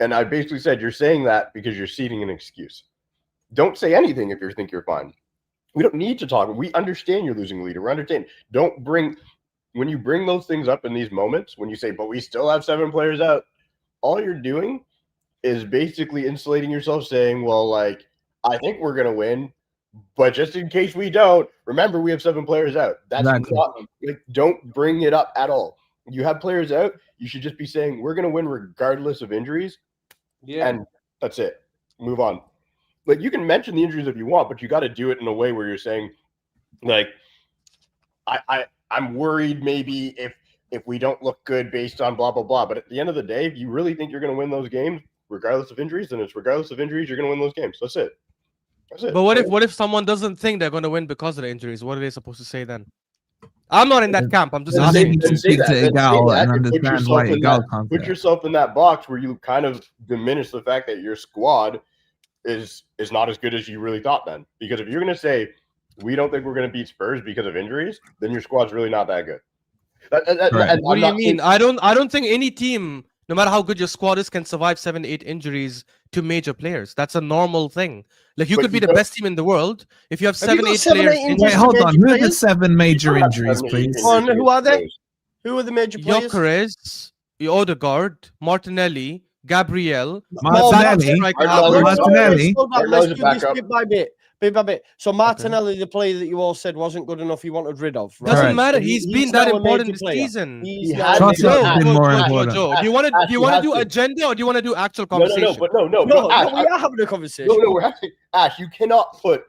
And I basically said, you're saying that because you're seeding an excuse. Don't say anything if you think you're fine. We don't need to talk. We understand you're losing leader. We understand. When you bring those things up in these moments, when you say, but we still have 7 players out, all you're doing is basically insulating yourself, saying, well, like, I think we're going to win, but just in case we don't, remember we have 7 players out. That's Exactly. not, like, don't bring it up at all. You have players out, you should just be saying, we're going to win regardless of injuries. Yeah. And that's it. Move on. Like, you can mention the injuries if you want, but you got to do it in a way where you're saying, like, I'm worried maybe if we don't look good based on blah, blah, blah. But at the end of the day, if you really think you're going to win those games, regardless of injuries, then it's regardless of injuries, you're going to win those games. That's it. That's it. But what if someone doesn't think they're going to win because of the injuries? What are they supposed to say then? I'm not in that camp. I'm just Then asking. maybe to speak to Igal and understand why Igal can't. Put yourself in that box where you kind of diminish the fact that your squad is not as good as you really thought then. Because if you're going to say, we don't think we're going to beat Spurs because of injuries, then your squad's really not that good. What do you mean? I don't think any team, no matter how good your squad is, can survive 7, 8 injuries to major players. That's a normal thing. Like, you could be the best team in the world if you have 7, 8 players. Wait, hold on. Who are the 7 major injuries, please? Who are they? Who are the major players? Gyökeres, Odegaard, Martinelli, Gabriel, Martinelli. Martinelli. Let's do this bit by bit. Bit by bit. So Martinelli, the player that you all said wasn't good enough, you wanted rid of. Right? Doesn't matter. He's been that important this season. He's been more important. Joe, do you want to do agenda or do you want to do actual conversation? No, Ash, we are having a conversation. No, we're having Ash. You cannot put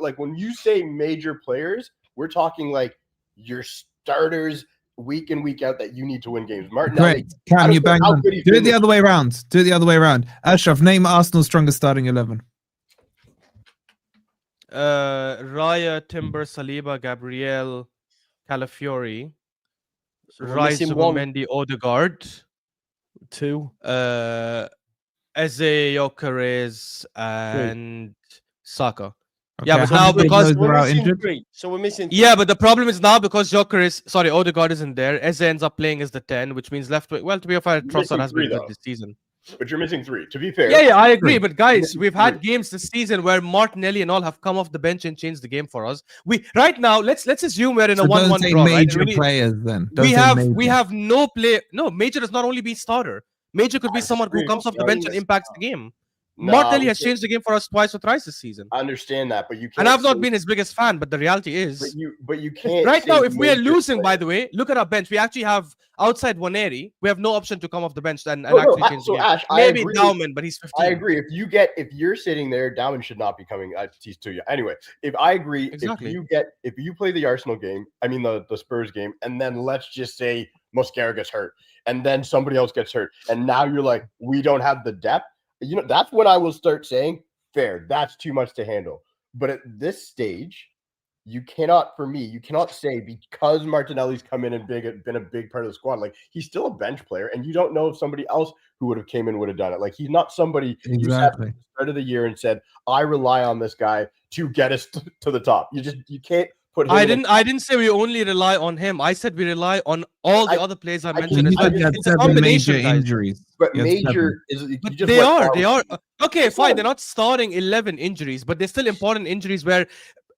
like, when you say major players, we're talking like your starters week in, week out that you need to win games. Great. Cam, you bang on. Do it the other way around. Ashraf, name Arsenal's strongest starting 11. Raya, Timber, Saliba, Gabriel, Calafiori, Rice, Mendy, Odegaard, 2, Eze, Gyökeres, and Saka. Okay. Yeah, but now because we're missing 3, so we're missing 3. Yeah, but the problem is now because Odegaard isn't there. Eze ends up playing as the 10, which means left wing. Well, to be fair, Trossard has been good this season. But you're missing 3. To be fair. Yeah, I agree. But guys, we've had games this season where Martinelli and all have come off the bench and changed the game for us. Right now, let's assume we're in a 1-1 draw. Major players then. We have no play. No, Major does not only be starter. Major could be someone who comes off the bench and impacts the game. Martinelli has changed the game for us twice or thrice this season. I understand that, but you can't. And I've not been his biggest fan, but the reality is. But you can't. Right now, if we are losing, by the way, look at our bench. We actually have outside Waneri. We have no option to come off the bench and actually change the game. Ash, maybe Dauman, but he's 15. I agree. If you're sitting there, Dauman should not be coming to you. Anyway, if I agree, exactly. if you play the Arsenal game, I mean the Spurs game, and then let's just say Mosquera gets hurt, and then somebody else gets hurt, and now you're like, we don't have the depth. That's when I will start saying, fair, that's too much to handle. But at this stage, you cannot say because Martinelli's come in and been a big part of the squad, like, he's still a bench player, and you don't know if somebody else who would have came in would have done it. Like, he's not somebody you sat at the start of the year and said, I rely on this guy to get us to the top. You can't put him I didn't say we only rely on him. I said we rely on all the other players I mentioned. It's a combination major injuries. But major is. But they are. Okay, fine. They're not starting 11 injuries, but they're still important injuries where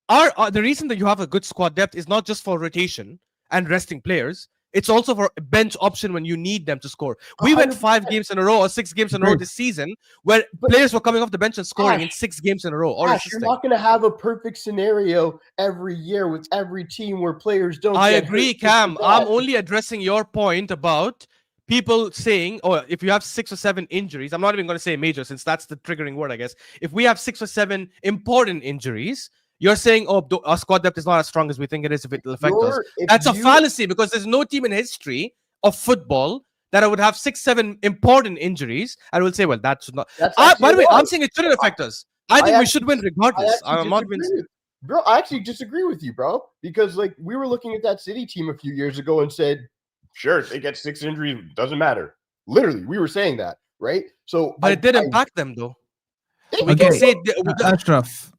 the reason that you have a good squad depth is not just for rotation and resting players. It's also for a bench option when you need them to score. We went 5 games in a row or 6 games in a row this season where players were coming off the bench and scoring in 6 games in a row. You're not going to have a perfect scenario every year with every team where players don't. I agree, Cam. I'm only addressing your point about people saying, oh, if you have 6 or 7 injuries, I'm not even going to say major since that's the triggering word, I guess. If we have 6 or 7 important injuries, you're saying, oh, our squad depth is not as strong as we think it is if it will affect us. That's a fallacy because there's no team in history of football that would have 6, 7 important injuries and will say, well, that should not. By the way, I'm saying it shouldn't affect us. I think we should win regardless. I'm not convinced. Bro, I actually disagree with you, bro, because like we were looking at that City team a few years ago and said, sure, if they get 6 injuries, doesn't matter. Literally, we were saying that, right? So, but it did impact them, though. We can say Ashraf.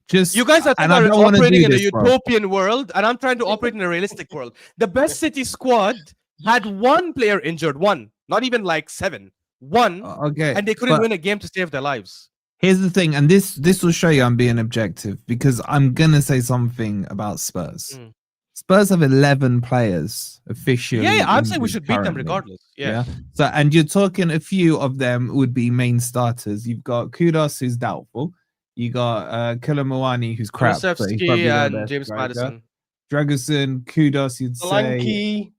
You guys are operating in a utopian world, and I'm trying to operate in a realistic world. The best City squad had 1 player injured, 1, not even like 7. One, Okay, and they couldn't but win a game to save their lives. here's the thing, and this will show you I'm being objective because I'm gonna say something about Spurs. Mm. Spurs have 11 players officially. Yeah, I'm saying we injured should beat them currently. regardless. Yeah. So, and you're talking a few of them would be main starters. You've got Kudos, who's doubtful. You got Kilamawani, who's crap. But he's Kulusevski probably their and best James striker. Maddison. Dragusin, Kudos, you'd say. Solanke.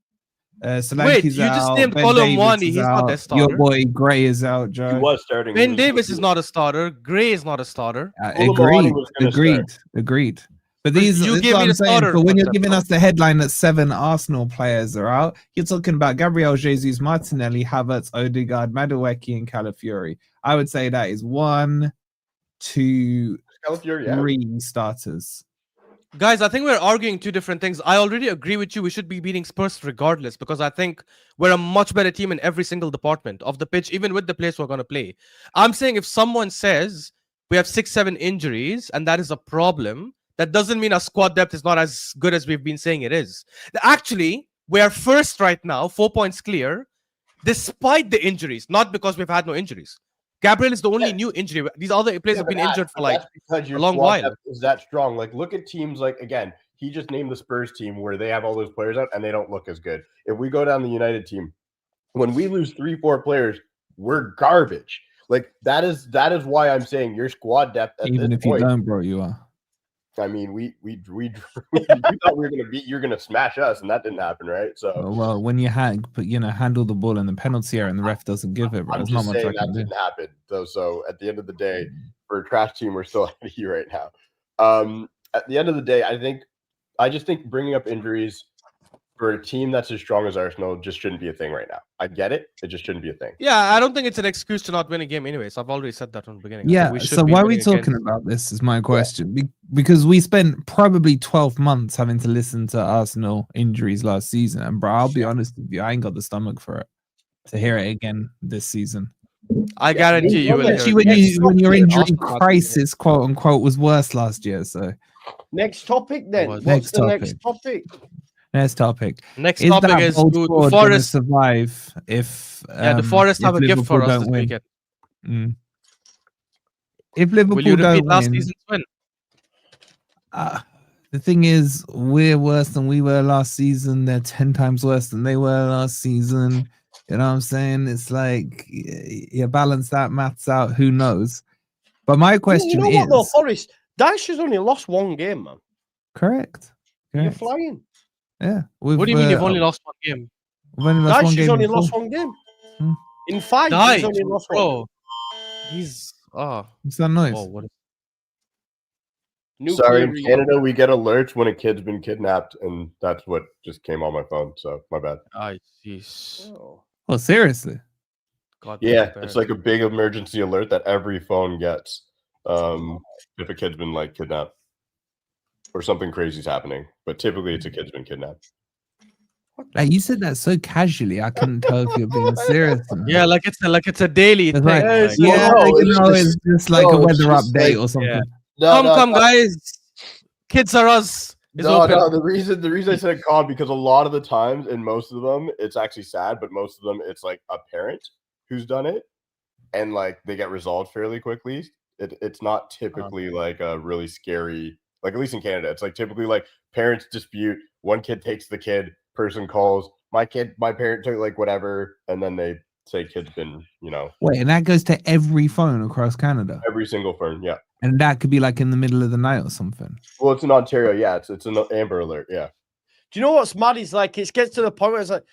Solanke's Wait, you just out. named Ben Colin Davis Wani, is he's not their out. starter. Your boy Gray is out, He Joe. was starting. Ben Davis is not a starter. Gray is not a starter. Agreed. was gonna start. Agreed. But But these, you this is gave what me I'm the saying. starter So when you're concept, giving bro. us the headline that 7 Arsenal players are out, you're talking about Gabriel Jesus, Martinelli, Havertz, Odegaard, Madueke, and Calafiori. I would say that is 1, 2, Calafiori, yeah. 3 starters. Guys, I think we're arguing two different things. I already agree with you. We should be beating Spurs regardless because I think we're a much better team in every single department of the pitch, even with the players we're going to play. I'm saying if someone says we have 6-7 injuries and that is a problem, that doesn't mean our squad depth is not as good as we've been saying it is. Actually, we are first right now, 4 points clear, despite the injuries, not because we've had no injuries. Gabriel is the only new injury. These other players have been injured for like that's because your a long squad while. depth is that strong. Like, look at teams like, again, he just named the Spurs team where they have all those players out and they don't look as good. If we go down the United team, when we lose 3-4 players, we're garbage. Like that is why I'm saying your squad depth at Even this if you point. don't, bro, you are. I mean, we thought we were gonna beat, you're gonna smash us, and that didn't happen, right? So Well, when you handle the ball in the penalty area and the ref doesn't give it, bro, I'm there's not just much I saying that can do. didn't happen. So at the end of the day, for a trash team, we're still ahead of you right now. At the end of the day, I just think bringing up injuries for a team that's as strong as Arsenal just shouldn't be a thing right now. I get it. It just shouldn't be a thing. Yeah, I don't think it's an excuse to not win a game anyways. I've already said that from the beginning. I think Yeah, we should so be why are we winning talking against- about this is my question. Because we spent probably 12 months having to listen to Arsenal injuries last season. And bro, I'll be honest with you, I ain't got the stomach for it to hear it again this season. I guarantee you will hear Especially it. when your injury Arsenal are crisis, quote unquote, was worse last year. So Next topic then. What's What's the next next topic? next topic. Next Is topic that is bold do squad gonna Forest. survive if Yeah, the Forest if have a gift for Liverpool us don't this win? weekend. Mm. If Will Liverpool you repeat don't last win, season's win? the thing is, we're worse than we were last season. They're 10 times worse than they were last season. You know what I'm saying? It's like you balance that maths out. Who knows? But my question You know what though, is Forest? Daesh has only lost one game, man. correct. You're Correct. flying. Yeah. What do you mean you've only lost one game? we've only lost one Daesh has game only before. lost one game. Hmm. In 5, Daesh, he's only lost one. bro. He's What's that noise? oh, what is Nuclear Sorry, in reactor. Canada, we get alerts when a kid's been kidnapped, and that's what just came on my phone. So my bad. jeez. Oh. Oh, seriously? God Yeah, damn it. it's like a big emergency alert that every phone gets if a kid's been like kidnapped or something crazy's happening. But typically, it's a kid's been kidnapped. Like you said that so casually, I couldn't tell if you're being serious. Or not. Yeah, like it's a daily It's thing. like, like, yeah, no, you it's know, just- it's just like a no, it's weather just update like- or something. yeah. No, come, guys. Kids are us. Is open. No. The reason I said calm because a lot of the times, and most of them, it's actually sad, but most of them, it's like a parent who's done it, and like they get resolved fairly quickly. It's not typically like a really scary, like at least in Canada, it's like typically like parents dispute. One kid takes the kid, person calls my parent took like whatever, and then they say kid's been, Wait, and that goes to every phone across Canada, every single firm, yeah. and that could be like in the middle of the night or something. Well, it's in Ontario, yeah. It's an Amber Alert, yeah. Do you know what's mad? Is like it gets to the point where it's like,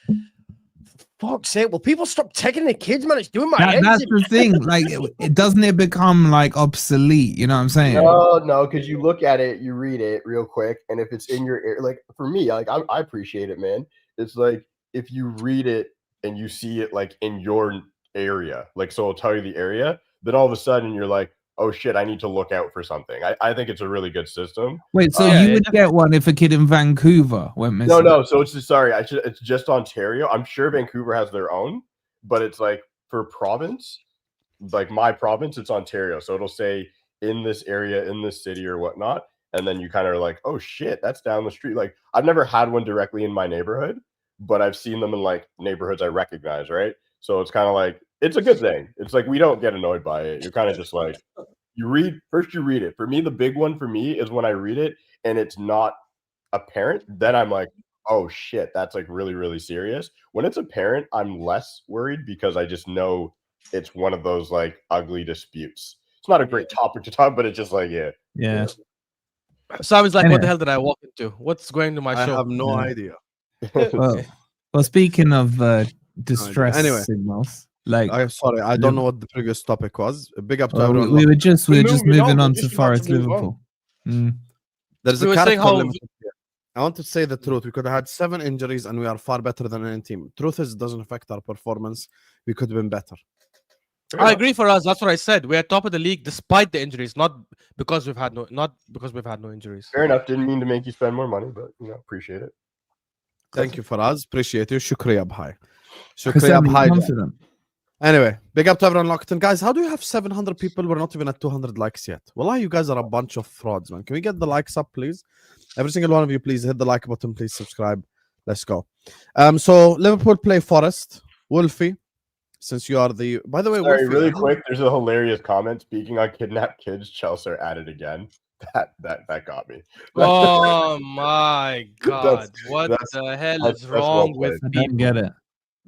fuck's sake, will people stop taking the kids, man? It's doing my head. That's the thing. Like, it doesn't it become like obsolete? You know what I'm saying? No, because you look at it, you read it real quick, and if it's in your ear, like for me, like I appreciate it, man. It's like if you read it and you see it like in your area, like so it'll tell you the area, then all of a sudden you're like, oh shit, I need to look out for something. I think it's a really good system. Wait, so Yeah, you yeah, would get one if a kid in Vancouver went missing? No. So it's just it's just Ontario. I'm sure Vancouver has their own, but it's like for province, like my province, it's Ontario. So it'll say in this area, in this city or whatnot. And then you kind of are like, oh shit, that's down the street. Like I've never had one directly in my neighborhood, but I've seen them in like neighborhoods I recognize, right? So it's kind of like it's a good thing. It's like we don't get annoyed by it. You're kind of just like you read it. For me, the big one for me is when I read it and it's not apparent. Then I'm like, oh shit, that's like really, really serious. When it's apparent, I'm less worried because I just know it's one of those like ugly disputes. It's not a great topic to talk, but it's just like Yeah. So I was like, what Anyway. the hell did I walk into? What's going to my I show? have no Yeah. idea. Well, speaking of distress Anyway. signals, like I'm sorry, I don't know what the previous topic was. A big up to everyone. we were just We're moving moving on, on we're to just about to Forest move on. Liverpool. Mm. There's We a were saying character how- limit here. I want to say the truth. We could have had 7 injuries and we are far better than any team. Truth is, it doesn't affect our performance. We could have been better. I agree for us. That's what I said. We're top of the league despite the injuries, not because we've had no injuries. Fair enough. Didn't mean to make you spend more money, but appreciate it. Thank you, Faraz. Appreciate you. Shukriya bhai. Shukriya Husam, bhai. confident. Anyway, big up to everyone locked in. Guys, how do you have 700 people? We're not even at 200 likes yet. Wallah, you guys are a bunch of frauds, man. Can we get the likes up, please? Every single one of you, please hit the like button. Please subscribe. Let's go. So Liverpool play Forest. Wolfie, since you are the... By the way, Sorry, Wolfie, really quick. There's a hilarious comment. Speaking on kidnapped kids, Chelsea are at it again. That got me. Oh my god! What that's- the hell that's is well wrong with I people? don't get it.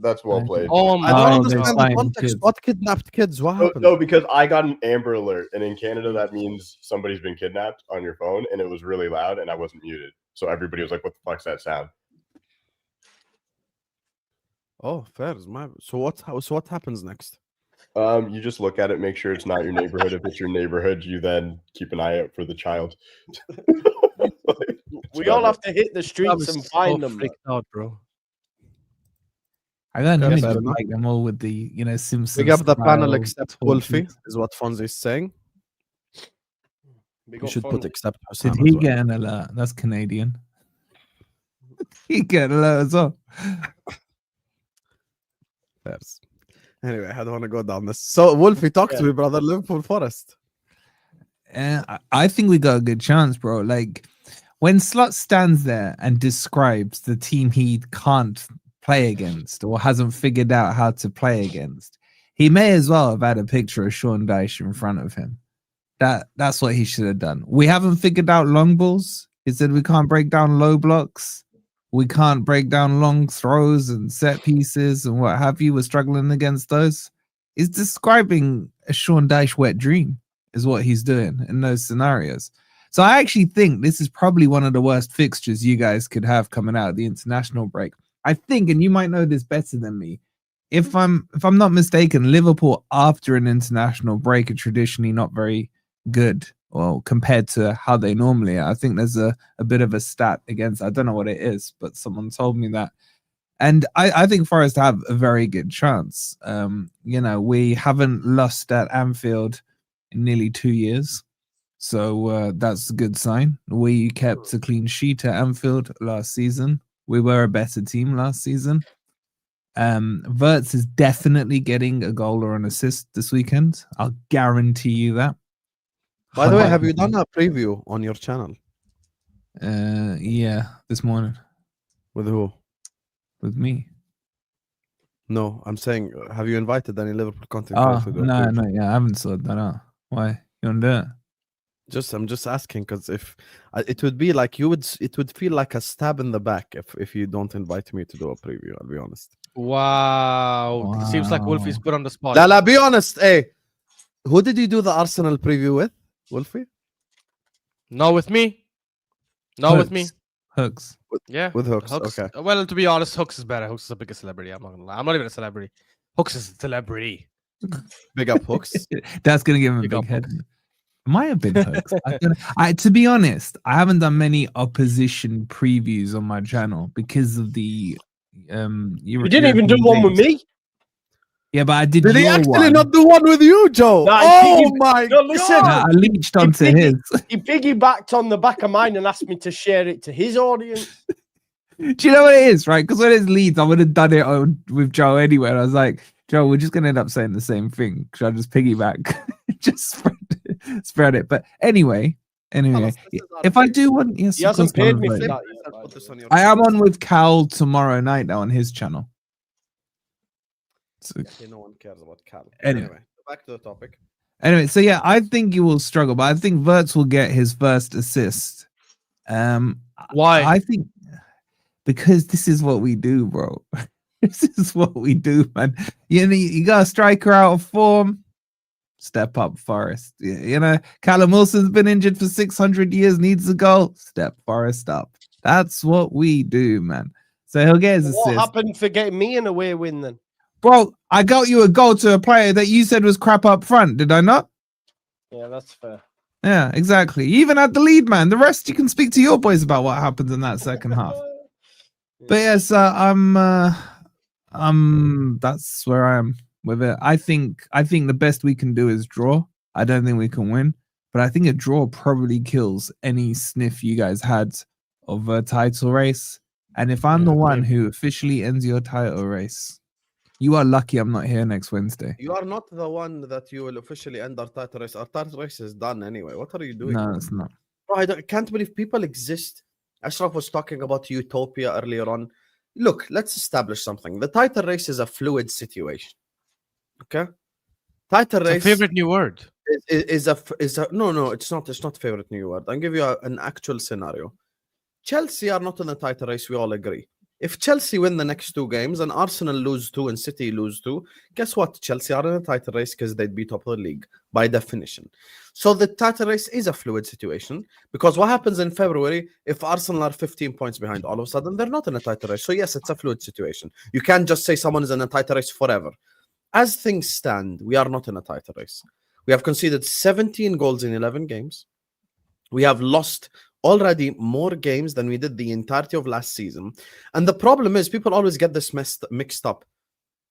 That's well played. Oh I my don't Oh, understand they're the fighting context. kids. What kidnapped kids? What No, happened? no, because I got an Amber Alert, and in Canada that means somebody's been kidnapped on your phone, and it was really loud, and I wasn't muted, so everybody was like, "What the fuck's that sound?" Oh, fair. So what happens next? You just look at it, make sure it's not your neighborhood. If it's your neighborhood, you then keep an eye out for the child. We all have to hit the I'm streets and so find them. freaked out, bro. I don't know. Yeah, Me fair just enough. like them all with the Simpsons. Big up the panel style except torches. Wolfie, is what Fonzie is saying. Big You up should put Fonzie. except Did Husam he as well. get an alert? That's Canadian. He get an alert as well. Fairs. Anyway, I don't want to go down this. So Wolfie, talk to Yeah. me, brother. Liverpool Forest. I think we got a good chance, bro. Like when Slot stands there and describes the team he can't play against or hasn't figured out how to play against, he may as well have had a picture of Sean Dyche in front of him. That's what he should have done. We haven't figured out long balls. He said we can't break down low blocks. We can't break down long throws and set pieces and what have you. We're struggling against those. He's describing a Sean Dyche wet dream is what he's doing in those scenarios. So I actually think this is probably one of the worst fixtures you guys could have coming out of the international break. I think, and you might know this better than me, if I'm not mistaken, Liverpool after an international break are traditionally not very good, well, compared to how they normally are. I think there's a bit of a stat against, I don't know what it is, but someone told me that. And I think Forest have a very good chance. We haven't lost at Anfield in nearly 2 years. So that's a good sign. We kept a clean sheet at Anfield last season. We were a better team last season. Wirtz is definitely getting a goal or an assist this weekend. I'll guarantee you that. By the way, have you done a preview on your channel? Yeah, this morning With who? with me. No, I'm saying, have you invited any Liverpool content? Oh, creators to do a no, preview? I haven't sorted that out. Why? You want to do it? I'm just asking because if it would be like it would feel like a stab in the back if you don't invite me to do a preview. I'll be honest. Wow. Seems like Wolfie's Wow. put on the spot. La, be honest. Hey, who did you do the Arsenal preview with, Wolfie? Not with me. Not with me. Hooks. Yeah. With Hooks. Okay. Well, to be honest, Hooks is better. Hooks is a bigger celebrity. I'm not gonna lie. I'm not even a celebrity. Hooks is a celebrity. Big up Hooks. That's gonna give him a Big big up head. Hooks. Might have been Hooks. To be honest, I haven't done many opposition previews on my channel because of the You didn't even do one with me. Yeah, but I did. Did he your actually one. not do one with you, Joe? Nah, Oh my no, listen. Nah, god! I leached onto piggy- his. He piggybacked on the back of mine and asked me to share it to his audience. Do you know what it is, right? Because when it's Leeds, I would have done it with Joe anyway. And I was like, Joe, we're just gonna end up saying the same thing. Should I just piggyback? Just spread it. But anyway, if I do one, yes, He of hasn't course, paid me one for of that those. yet, by Put the this way. on your I am channel. on with Cal tomorrow night now on his channel. No one cares about Cal. Anyway. Back to the topic. Anyway, so yeah, I think he will struggle, but I think Wirtz will get his first assist. Why? I think because this is what we do, bro. This is what we do, man. You got a striker out of form. Step up, Forest. Callum Wilson's been injured for 600 years, needs a goal. Step Forest up. That's what we do, man. So he'll get his assist. What happened for getting me an away win then? Bro, I got you a goal to a player that you said was crap up front, did I not? Yeah, that's fair. Yeah, exactly. You even had the lead, man. The rest you can speak to your boys about what happened in that second half. But yes, that's where I am with it. I think the best we can do is draw. I don't think we can win, but I think a draw probably kills any sniff you guys had of a title race. And if I'm the one who officially ends your title race, you are lucky I'm not here next Wednesday. You are not the one that you will officially end our title race. Our title race is done anyway. What are you doing? No, it's not. Bro, I can't believe people exist. Ashraf was talking about utopia earlier on. Look, let's establish something. The title race is a fluid situation. Okay? Title It's race a favorite new word. is a no, it's not favorite new word. I'll give you an actual scenario. Chelsea are not in the title race, we all agree. If Chelsea win the next 2 games and Arsenal lose 2 and City lose 2, guess what? Chelsea are in the title race because they'd be top of the league by definition. So the title race is a fluid situation because what happens in February if Arsenal are 15 points behind, all of a sudden they're not in a title race. So yes, it's a fluid situation. You can't just say someone is in a title race forever. As things stand, we are not in a title race. We have conceded 17 goals in 11 games. We have lost already more games than we did the entirety of last season. And the problem is people always get this mixed up.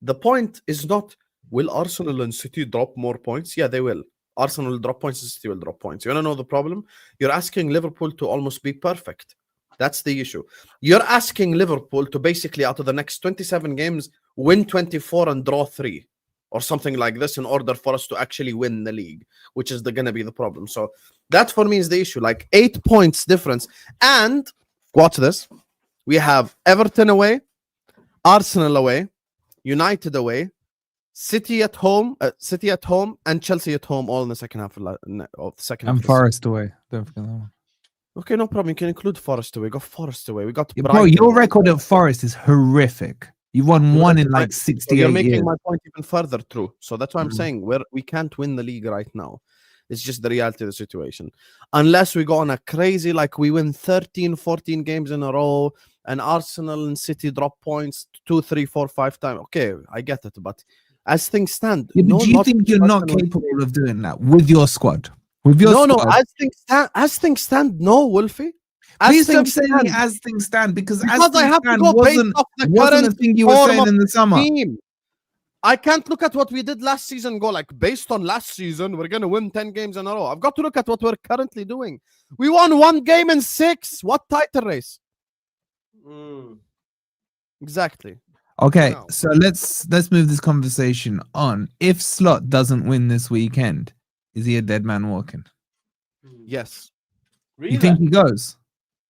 The point is not, will Arsenal and City drop more points? Yeah, they will. Arsenal will drop points and City will drop points. You want to know the problem? You're asking Liverpool to almost be perfect. That's the issue. You're asking Liverpool to basically, out of the next 27 games, win 24 and draw 3. Or something like this in order for us to actually win the league, which is going to be the problem. So that for me is the issue, like 8 points difference. And watch this. We have Everton away, Arsenal away, United away, City at home, and Chelsea at home, all in the second half of the second half. And Forest away. Don't forget that one. Okay, no problem. You can include Forest away. We got Forest away. We got Bro, Brighton your away. record at Forest is horrific. You won one in like 68 You're making years. my point even further true. So that's why I'm saying we can't win the league right now. It's just the reality of the situation. Unless we go on a crazy, like we win 13, 14 games in a row and Arsenal and City drop points 2, 3, 4, 5 times. Okay, I get it. But as things stand... Yeah, but do you think you're not capable of doing that with your squad? With your squad? No, as things stand, no, Wolfie. Please stop saying as things stand because as I have to go based off the wasn't current the thing you were form saying of in the summer. team. I can't look at what we did last season and go like, based on last season, we're going to win 10 games in a row. I've got to look at what we're currently doing. We won 1 game in 6. What title race? Exactly. Okay, No. so let's move this conversation on. If Slot doesn't win this weekend, is he a dead man walking? Yes. Really? You think he goes?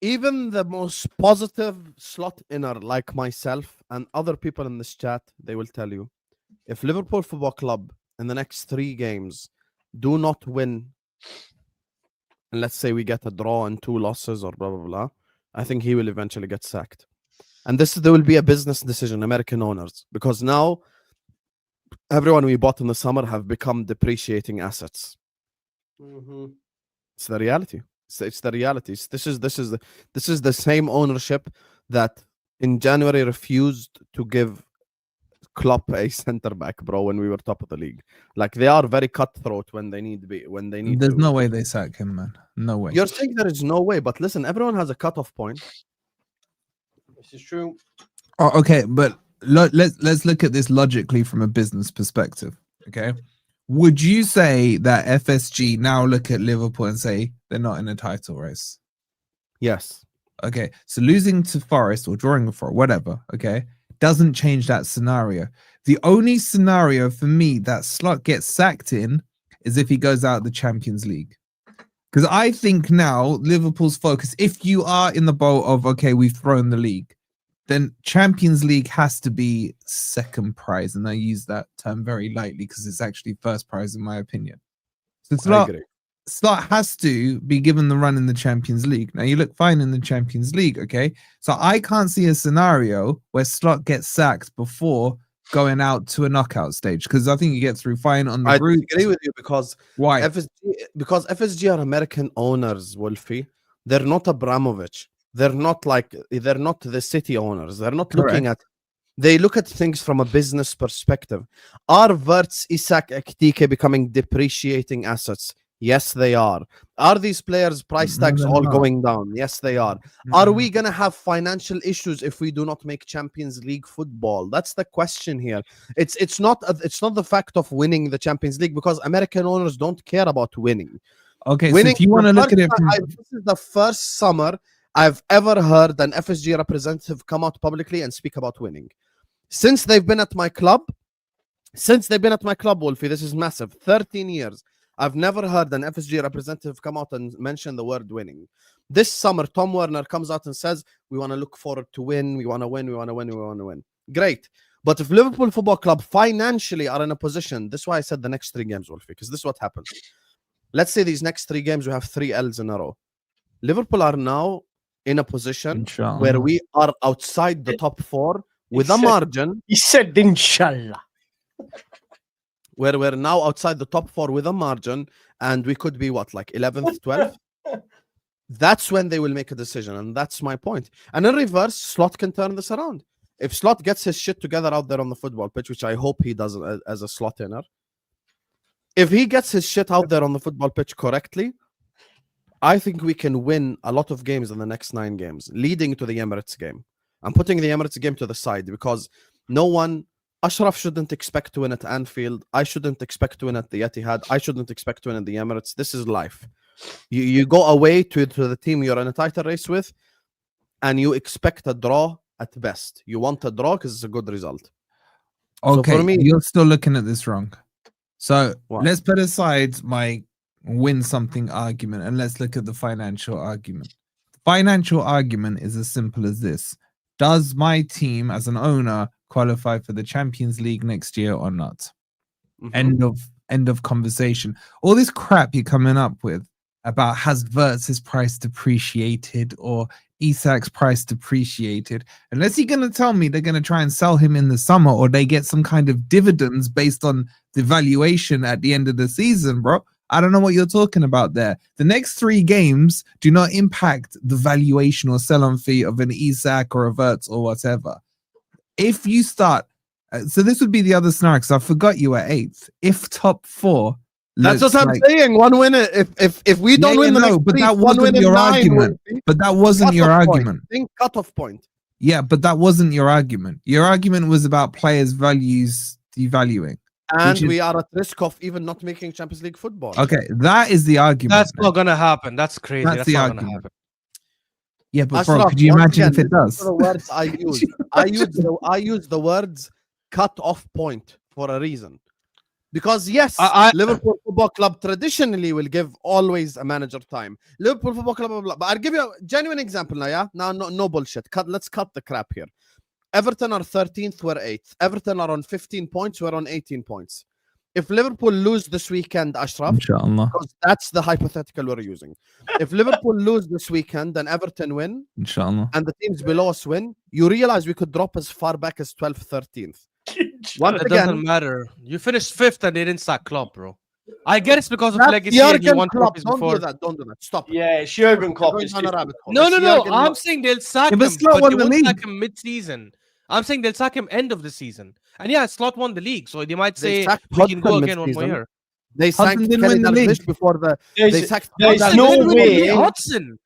Even the most positive slot inner like myself and other people in this chat, they will tell you, if Liverpool Football Club in the next 3 games do not win, and let's say we get a draw and 2 losses or blah, blah, blah, I think he will eventually get sacked. And there will be a business decision, American owners, because now everyone we bought in the summer have become depreciating assets. It's the reality. It's the reality. This is the same ownership that in January refused to give Klopp a center back, bro, when we were top of the league. Like they are very cutthroat when they need to be. There's no way they sack him, man. No way. You're saying there is no way, but listen, everyone has a cutoff point. This is true. Oh, okay, but let's look at this logically from a business perspective. Okay, would you say that FSG now look at Liverpool and say they're not in a title race? Yes. Okay, so losing to Forest or drawing for whatever, okay, doesn't change that scenario. The only scenario for me that Slot gets sacked in is if he goes out of the Champions League. Because I think now Liverpool's focus, if you are in the boat of, okay, we've thrown the league, then Champions League has to be second prize. And I use that term very lightly because it's actually first prize in my opinion. So Slot has to be given the run in the Champions League. Now you look fine in the Champions League, okay? So I can't see a scenario where Slot gets sacked before going out to a knockout stage because I think you get through fine on the I group. agree with you because Why? FSG are American owners, Wolfie. They're not Abramovich. They're not the city owners. They're not looking at. They look at things from a business perspective. Are Verts, Isak, Ekitike becoming depreciating assets? Yes, they are. Are these players' price tags all going down? Yes, they are. Are we going to have financial issues if we do not make Champions League football? That's the question here. It's not the fact of winning the Champions League because American owners don't care about winning. Okay, winning, so if you want to look at it, this is the first summer I've ever heard an FSG representative come out publicly and speak about winning. Since they've been at my club, Wolfie, this is massive. 13 years. I've never heard an FSG representative come out and mention the word winning. This summer, Tom Werner comes out and says, we want to look forward to win. We want to win. We want to win. We want to win. Great. But if Liverpool Football Club financially are in a position, this is why I said the next 3 games, Wolfie, because this is what happens. Let's say these next 3 games, we have 3 L's in a row. Liverpool are now in a position where we are outside the top 4 with a margin. He said, Inshallah. Where we're now outside the top 4 with a margin, and we could be what, like 11th, 12th? That's when they will make a decision, and that's my point. And in reverse, Slot can turn this around. If Slot gets his shit together out there on the football pitch, which I hope he does as a Slot inner, if he gets his shit out there on the football pitch correctly, I think we can win a lot of games in the next 9 games, leading to the Emirates game. I'm putting the Emirates game to the side because Ashraf shouldn't expect to win at Anfield. I shouldn't expect to win at the Etihad. I shouldn't expect to win at the Emirates. This is life. You go away to the team you're in a title race with, and you expect a draw at best. You want a draw because it's a good result. Okay, so for me, you're still looking at this wrong. So what? Let's put aside my win something argument and let's look at the financial argument. The financial argument is as simple as this. Does my team as an owner qualify for the Champions League next year or not? End of conversation. All this crap you're coming up with about has Verts' price depreciated or Isak's price depreciated, unless you're going to tell me they're going to try and sell him in the summer or they get some kind of dividends based on the valuation at the end of the season, bro. I don't know what you're talking about there. The next 3 games do not impact the valuation or sell-on fee of an Isak or a Verts or whatever. If you start, so this would be the other scenario because I forgot you were 8th. If top 4, that's what I'm saying. 1 win. If we don't win the next but 3, that wasn't your argument. But that wasn't your argument. Think cutoff point. Yeah, but that wasn't your argument. Your argument was about players' values devaluing. And we are at risk of even not making Champions League football. Okay, that is the argument. That's not gonna happen. That's crazy. That's the not argument. gonna happen. Yeah, but bro, could you imagine if it does? The words I use. I use the words cut off point for a reason. Because yes, Liverpool Football Club traditionally will give always a manager time. Liverpool Football Club, blah, blah, blah. But I'll give you a genuine example now, yeah? Now, no bullshit. Let's cut the crap here. Everton are 13th, we're 8th. Everton are on 15 points, we're on 18 points. If Liverpool lose this weekend, Ashraf, Inshallah. because that's the hypothetical we're using. If Liverpool lose this weekend and Everton win, Inshallah, and the teams below us win, you realize we could drop as far back as 12th, 13th. It doesn't matter. You finished 5th and they didn't sack Klopp, bro. I get it's because of legacy and you won trophies before. Don't do that. Stop. Yeah, Jurgen Klopp. No. I'm saying they'll sack him, but they won't sack him mid-season. I'm saying they'll sack him end of the season. And yeah, Slot won the league, so they might say we can go again 1 more year. They sacked Kenny Dalglish before the. They sacked. There's no way. Hudson.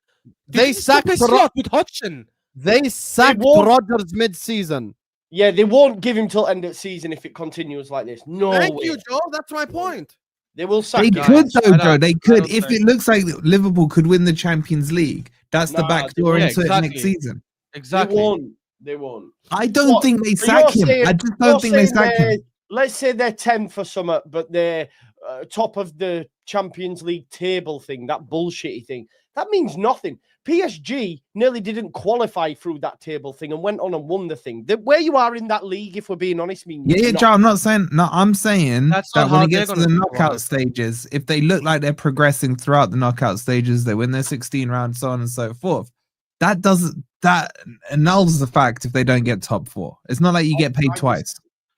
They sacked Slot with Hudson. They sacked Rodgers mid-season. Yeah, they won't give him till end of season if it continues like this. No way. Thank you, Joe. That's my point. They will sack. They could though, Joe. They could if it looks like Liverpool could win the Champions League. That's the back door into it next season. Exactly. They won't. I don't think they sack him. I just don't think they sack him. Let's say they're 10th for summer, but they're top of the Champions League table thing, that bullshitty thing. That means nothing. PSG nearly didn't qualify through that table thing and went on and won the thing. Where you are in that league, if we're being honest, means Yeah, Joe, I'm not saying no. I'm saying That's that not when how it they're gets to gonna the think about knockout it. stages, if they look like they're progressing throughout the knockout stages, they win their 16 rounds, so on and so forth. That annuls the fact if they don't get top 4. It's not like you get paid twice.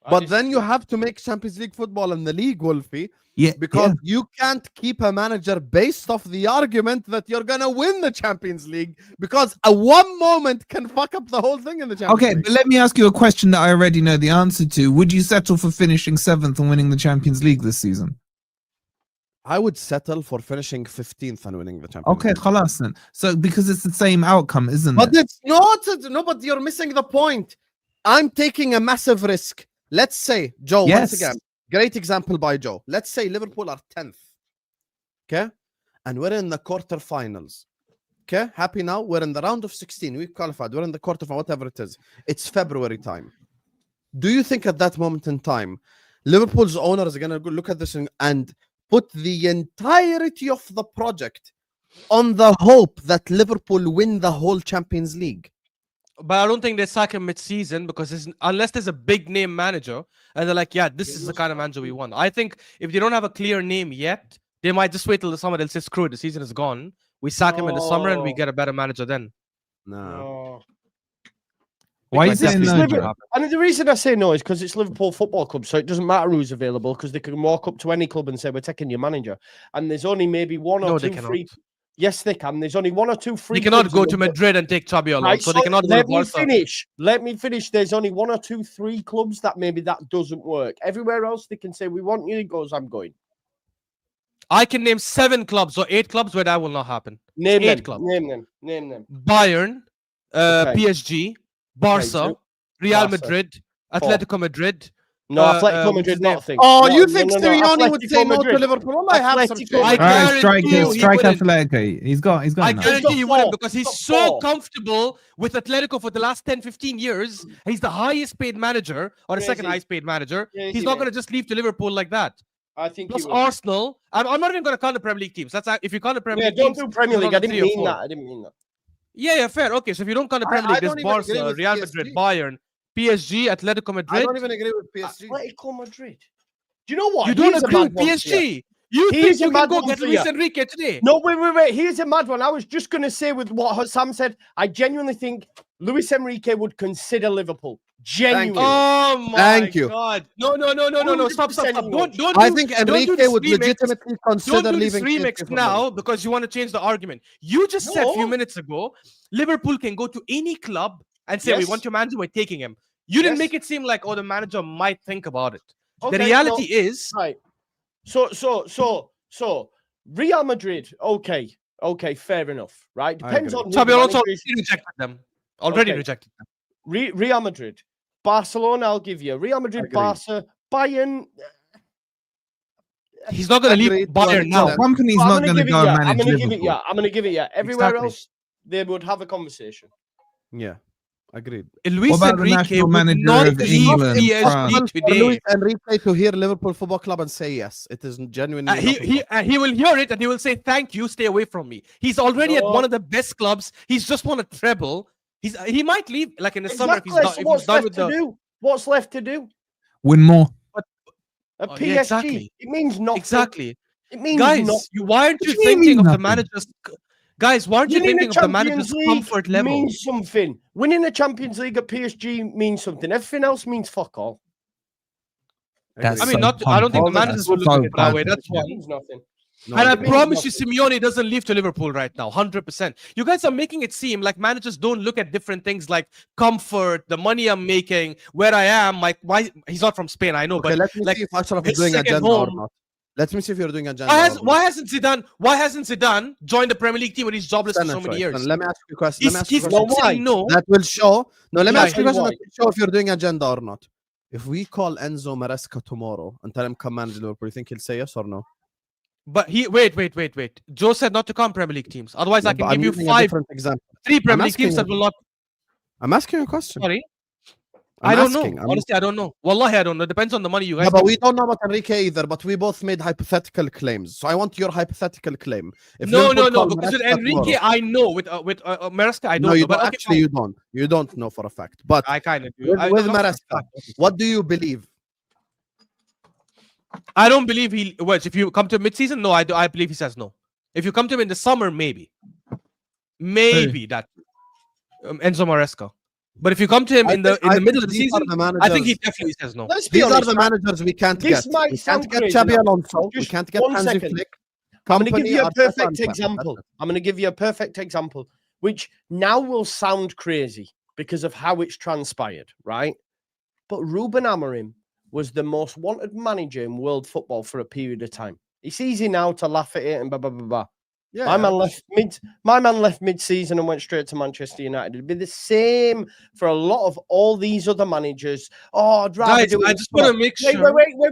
But then you have to make Champions League football in the league, Wolfie. Yeah, Because you can't keep a manager based off the argument that you're gonna win the Champions League, because a one moment can fuck up the whole thing in the Champions Okay, League. but let me ask you a question that I already know the answer to. Would you settle for finishing 7th and winning the Champions League this season? I would settle for finishing 15th and winning the Champions Okay, League. khalas then. So because it's the same outcome, isn't But it? it's not. No, but you're missing the point. I'm taking a massive risk. Let's say, Joe, once Yes. again, great example by Joe. Let's say Liverpool are 10th. Okay? And we're in the quarterfinals. Okay? Happy now? We're in the round of 16. We qualified. We're in the quarterfinal, whatever it is. It's February time. Do you think at that moment in time, Liverpool's owner is going to look at this and put the entirety of the project on the hope that Liverpool win the whole Champions League? But I don't think they sack him mid-season because unless there's a big name manager and they're like, yeah, this is the kind of manager we want. I think if they don't have a clear name yet, they might just wait till the summer. They'll say, screw it, the season is gone. We sack him in the summer and we No. get a better manager then. No. Why are you Like, saying this no, is Joe? happen. And the reason I say no is because it's Liverpool Football Club, so it doesn't matter who's available because they can walk up to any club and say, we're taking your manager. And there's only maybe one or No, two they cannot. free. Yes, they can. There's only one or two free. They cannot clubs go in to the- Madrid and take Xabi Alonso. Right, So they cannot go to let me Barca. finish. Let me finish. There's only one or two, three clubs that maybe that doesn't work. Everywhere else, they can say, we want you. He goes, I'm going. I can name 7 clubs or 8 clubs where that will not happen. Name 8 them. clubs. Name them. Name them. Bayern, Okay. PSG, Barca, so Real Barca. Madrid, Atletico Madrid. No, Atletico what's Madrid, his name? not a thing. Oh, No, you no, think no, no, Sirianni would Atletico say no to Madrid. Liverpool? Well, I have some Atletico faith. I All right, guarantee strike you it. he Strike wouldn't. Atletico. He's got I enough. guarantee he wouldn't four. because he's Top so four. comfortable with Atletico for the last 10, 15 years. He's the highest paid manager or the second Crazy. highest paid manager. Crazy, He's not man. going to just leave to Liverpool like that. I think Plus he will. Arsenal. I'm not even going to count the Premier League teams. That's if you count the Premier Yeah, League don't teams. do Premier there's League. I another didn't 3 or mean 4. that. I didn't mean that. Yeah, fair. Okay, so if you don't count the Premier I League, there's don't even agree Barca, with Real PSG. Madrid, Bayern, PSG, Atletico I Madrid. don't even agree with PSG. Atletico Madrid. Do you know what? You don't Here's a agree mad with one for you. PSG. You Here's think a you can mad go one get for Luis you. Enrique today? No, wait. Here's a mad one. I was just going to say with what Husam said, I genuinely think Luis Enrique would consider Liverpool. Genuinely. Oh my Thank you. God! No! Stop! 100% Don't. I do- think don't do Enrique this would remix. legitimately Don't consider do this leaving remix PSG for now Liverpool. because you want to change the argument. You just said a few No. minutes ago, Liverpool can go to any club and say, "We Yes. want your manager. We're taking him." You didn't Yes. make it seem like, "Oh, the manager might think about it." Okay, The reality is, right. So Real Madrid. Okay, fair enough. Right, I depends agree. on who Xabi the Alonso manager is. already rejected them. Already Okay. rejected them. Real Madrid, Barcelona. I'll give you Real Madrid, Agreed. Barca, Bayern. He's not going to Agreed leave to Bayern an now. extent. Company's I'm not gonna going to give it go and yeah. manage I'm gonna Liverpool. give it yeah. I'm gonna give it yeah. Everywhere Exactly. else, they would have a conversation. Yeah, agreed. Luis What about the Enrique national would manager not of leave England, PSG France? For today. Luis Enrique to hear Liverpool Football Club and say yes, it is genuinely. He will hear it and he will say, "Thank you, stay away from me." He's already at No. one of the best clubs. He's just won a treble. He might leave like in the summer if he's Exactly. done, So if he's what's done left with to the do? What's left to do? Win more. A Oh, PSG. yeah, exactly. It means nothing. exactly. It means Guys, nothing. why aren't What you do you mean thinking of the nothing? manager's guys? Why aren't you Winning thinking the of the manager's Champions League comfort level? means something. Winning the Champions League at PSG means something. Everything else means fuck all. That's I mean, so I don't think the pumped. managers That's will look so at it that way. pumped. That's It one. means nothing. No, And I it means promise you, nothing. Simeone doesn't leave to Liverpool right now, 100%. You guys are making it seem like managers don't look at different things like comfort, the money I'm making, where I am. Like, why he's not from Spain, I know, Okay, but let me like, see if Ashraf his is doing second agenda or home- not. Let me see if you're doing agenda. why hasn't Zidane joined the Premier League team when he's jobless for so many years? Let me ask you a question. Let me ask you a He's question. No, why? saying no. That will show. No, let me Yeah, ask you a why? question that will show if you're doing agenda or not. If we call Enzo Maresca tomorrow and tell him come manage Liverpool, you think he'll say yes or no? But wait. Joe said not to come Premier League teams. Otherwise, Yeah, I can but I'm give you using a 5, different example. 3 Premier League asking teams that you. will not. I'm asking you a question. Sorry. I don't asking. know. Honestly, I don't know. Wallahi, I don't know. Depends on the money you guys. Yeah, but give we me. don't know about Enrique either. But we both made hypothetical claims. So I want your hypothetical claim. If No, Liverpool no, no. call Because with Maresca Enrique, tomorrow- I know. With Maresca, I don't no, you know. But don't. okay, Actually, fine. you don't. You don't know for a fact. But I kind of do. with not for a Maresca, fact. what do you believe? I don't believe he. Well, if you come to mid-season, no, I do. I believe he says no. If you come to him in the summer, maybe that Enzo Maresca. But if you come to him in the middle of the these are season, the I think he managers- definitely says no. Let's be These are honest. the managers we can't This get. might We sound can't get crazy Xabi now. Alonso. We Just can't get 1 Hansi second. Flick. I'm going to give you a Arteta, perfect and Pep. example. That's it. I'm going to give you a perfect example, which now will sound crazy because of how it's transpired, right? But Ruben Amorim was the most wanted manager in world football for a period of time. It's easy now to laugh at it and blah blah blah blah. Yeah, My man left mid-season and went straight to Manchester United. It'd be the same for a lot of all these other managers. Oh, I'd rather Guys, do it. I in just summer. want to make Wait,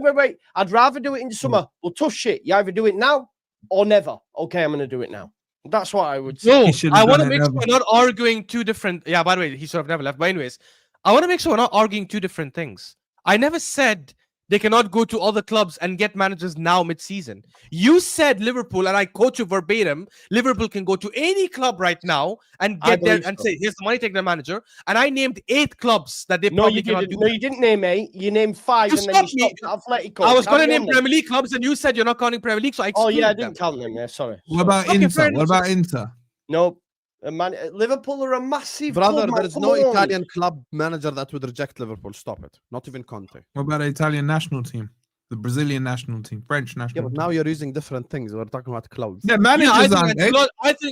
sure. wait. I'd rather do it in summer. Well, tough shit. You either do it now or never. Okay, I'm going to do it now. That's what I would say. No, He should've I want to done it make sure never. we're not arguing two different. Yeah, by the way, he should have never left. But anyways, I want to make sure we're not arguing two different things. I never said they cannot go to other clubs and get managers now mid-season. You said Liverpool, and I quote you verbatim, Liverpool can go to any club right now and I get there believe and so. say, here's the money, take their manager. And I named 8 clubs that they No, probably you cannot didn't. do. No, you didn't name 8. You named 5, You and then you stopped me. stopped at Atletico. I was going to Carry name on then. Premier League clubs, and you said you're not counting Premier League, so I Oh yeah, I excluded them. didn't count them. Yeah, sorry. What about Okay, fair Inter? What enough. about Inter? No, Liverpool are a massive Brother, club, man. there is Come no on. Italian club manager that would reject Liverpool. Stop it. Not even Conte. What about the Italian national team? The Brazilian national team, French Yeah, national but team. now you're using different things. We're talking about clubs. Yeah, Yeah, managers aren't.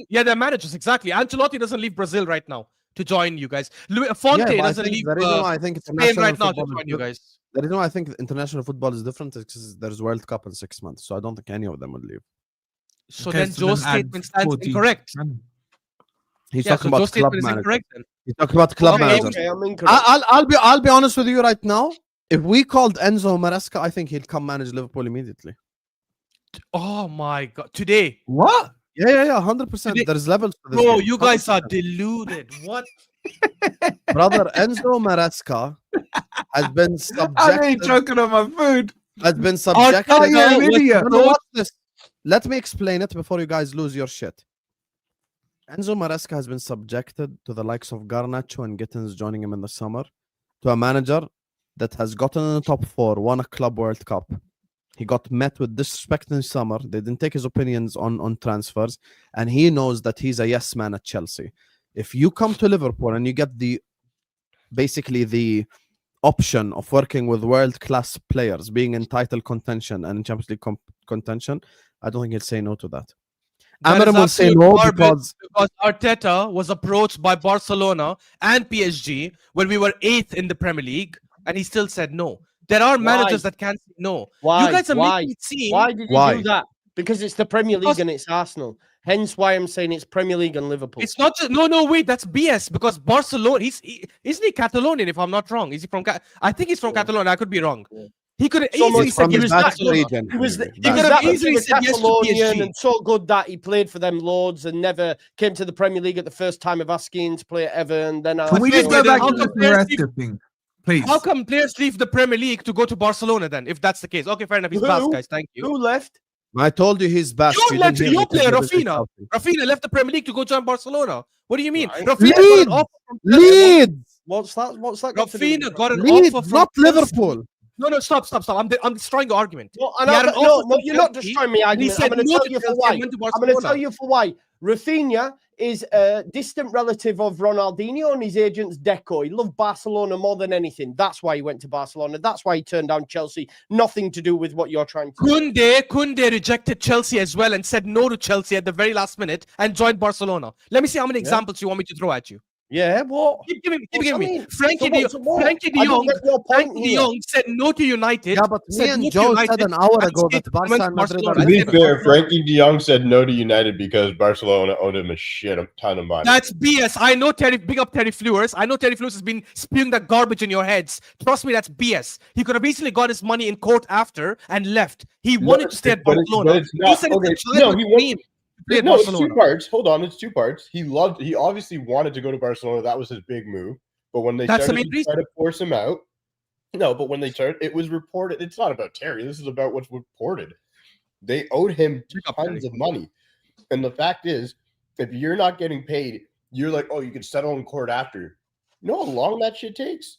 they're managers, exactly. Ancelotti doesn't leave Brazil right now to join you guys. Fonte Yeah, but I doesn't think leave the reason why I think Spain international right now to football join is you good- guys. The reason why I think international football is different is because there's World Cup in 6 months. So I don't think any of them would leave. So Okay, then so Joe's then add statement stands 40. incorrect. He's Yeah, so talking about Joe's club statement is managers. incorrect then. He's talking about club Okay, managers. Okay, I'm incorrect. I'll be honest with you right now. If we called Enzo Maresca, I think he'll come manage Liverpool immediately. Oh my god. Today. What? Yeah, 100%. Today- There's levels to this Bro, game. you guys are 100%. deluded. What? Brother, Enzo Maresca has been I ain't subjected. choking on my food. Has been Oh, subjected. you're an idiot. No, watch this. Let me explain it before you guys lose your shit. Enzo Maresca has been subjected to the likes of Garnacho and Gittins joining him in the summer, to a manager that has gotten in the top 4, won a Club World Cup. He got met with disrespect in the summer. They didn't take his opinions on transfers, and he knows that he's a yes man at Chelsea. If you come to Liverpool and you get basically the option of working with world-class players, being in title contention and in Champions League contention, I don't think he'll say no to that. That is Amorim will say absolute no garbage because Arteta was approached by Barcelona and PSG when we were 8th in the Premier League, and he still said no. There are managers that can't say no. Why? You guys are Why? making it seem. Why did you Why? do that? Because it's the Premier League Because- and it's Arsenal. Hence why I'm saying it's Premier League and Liverpool. It's not just, no, wait, that's BS because Barcelona, isn't he Catalonian if I'm not wrong? Is he from I think he's from Yeah. Catalonia, I could be wrong. Yeah. He could have So easily much said from he his was back Barcelona. region. He was anyway. he Back was could have that easily much of a said yes to Catalonian PSG. and so good that he played for them Lords and never came to the Premier League at the first time of asking to play at Everton. Then Can we just go Wait, back how to the come players Maresca thing, please? How come players leave the Premier League to go to Barcelona then, if that's the case? Okay, fair enough. He's Who? Basque, guys. Thank you. who left? I told you he's back. You left didn't hear your me player, because he was Rafinha. shouting. Rafinha left the Premier League to go join Barcelona. What do you mean? Right. Rafinha got an Leeds! offer from Leeds! What's that? What's that? got to do with Rafinha it? got an Leeds, offer from not Chelsea. Liverpool. No, stop. I'm destroying the argument. No, and He had an no, offer no, from you're not Chelsea, destroying my and he argument. said I'm going to no tell to you for Chelsea why. and went to I'm going to tell Barcelona. you for why. Rafinha is a distant relative of Ronaldinho and his agent's Deco. He loved Barcelona more than anything. That's why he went to Barcelona. That's why he turned down Chelsea. Nothing to do with what you're trying to say. Kunde rejected Chelsea as well and said no to Chelsea at the very last minute and joined Barcelona. Let me see how many examples you want me to throw at you. Yeah, what? Keep giving What's me. that mean? Frankie So what? Frankie I de don't Jong. get your point Frankie de here. Jong said no to United. Yeah, but me said no and to Joe said United, an hour and ago stayed that to Barca went to and Madrid Barcelona. are To be And then fair, Barcelona. Frankie de Jong said no to United because Barcelona owed him a ton of money. That's BS. I know Terry. Big up Terry Flewers. I know Terry Flewers has been spewing that garbage in your heads. Trust me, that's BS. He could have easily got his money in court after and left. He wanted to stay at but it's Barcelona. not- He said okay, it's a childhood dream to play at No, it's Barcelona. two parts. Hold on, it's two parts. He obviously wanted to go to Barcelona. That was his big move. But when they That's the started main to try to force him out, no, but when they started, it was reported. It's not about Terry. This is about what's reported. They owed him Pick up tons Terry. of money. And the fact is, if you're not getting paid, you're like, oh, you can settle in court after. You know how long that shit takes?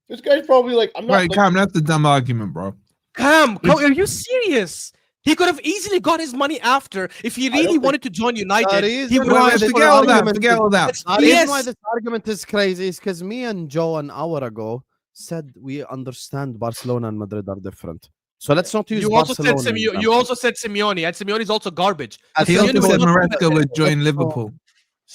This guy's probably like, I'm not. Right, like, Cam, that's a dumb argument, bro. Cam, are you serious? He could have easily got his money after if he don't really think- wanted to join United. reason He would why have. this Forget all that. argument Forget is- all that. The reason why Yes. this argument is crazy is because me and Joe an hour ago said we understand Barcelona and Madrid are different. So let's not use You also Barcelona. said you also said Simeone, and Simeone is also garbage. As He Simeone also was said not- Maresca would join Liverpool.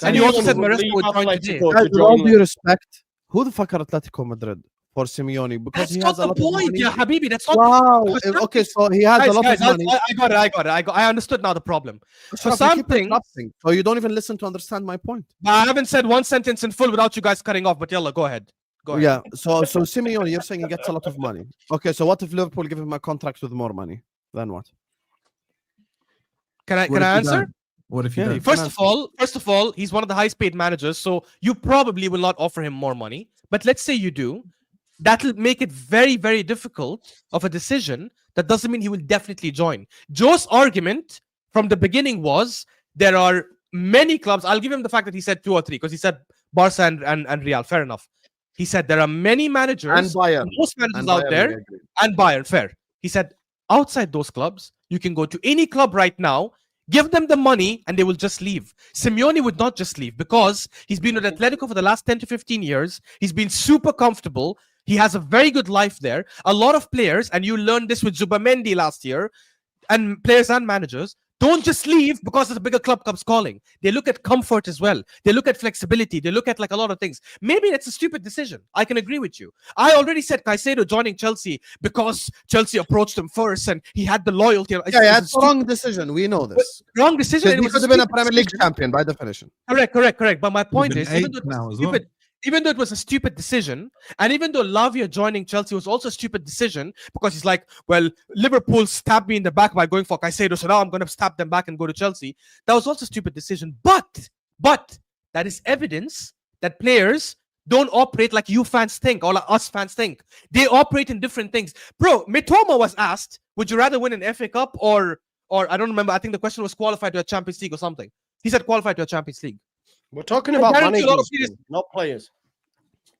And you also Simeone said would Maresca leave would join Atletico today. to Guys, with all join due them. respect, who the fuck are Atletico Madrid for Simeone? Because That's he not has a the lot of point, money. yeah, Habibi. That's not. Wow. Husam- Okay, so he has a lot guys, of money. I got it. I understood now the problem. Ashraf, you some keep things- interrupting, so you don't even listen to understand my point. I haven't said one sentence in full without you guys cutting off, but yalla, go ahead. Go ahead. Yeah. So Simeone, you're saying he gets a lot of money. Okay, so what if Liverpool give him a contract with more money? Then what? Can I What if you answer? don't? What if you Yeah, don't? you First of all, he's one of the highest paid managers, so you probably will not offer him more money. But let's say you do, that'll make it very, very difficult of a decision. That doesn't mean he will definitely join. Joe's argument from the beginning was there are many clubs. I'll give him the fact that he said 2 or 3 because he said Barca and Real. Fair enough. He said there are many managers, And Bayern. most managers And out Bayern, there, I agree. and Bayern. Fair. He said outside those clubs, you can go to any club right now, give them the money, and they will just leave. Simeone would not just leave because he's been with Atletico for the last 10 to 15 years. He's been super comfortable. He has a very good life there. A lot of players, and you learned this with Zubamendi last year, and players and managers don't just leave because the bigger club comes calling. They look at comfort as well. They look at flexibility. They look at like a lot of things. Maybe that's a stupid decision. I can agree with you. I already said Caicedo joining Chelsea because Chelsea approached him first and he had the loyalty. Yeah, it's a wrong decision. We know this. Wrong decision. and it He was could have been a stupid Premier League decision. champion by definition. Correct. But my point been is, even eighth though, it now was as well. stupid, even though it was a stupid decision, and even though Lavia joining Chelsea was also a stupid decision because he's like, well, Liverpool stabbed me in the back by going for Caicedo, so now I'm going to stab them back and go to Chelsea. That was also a stupid decision. But that is evidence that players don't operate like you fans think or like us fans think. They operate in different things. Bro, Mitoma was asked, would you rather win an FA Cup or I don't remember. I think the question was qualified to a Champions League or something. He said qualified to a Champions League. We're talking I about guarantee a lot of managers, not players.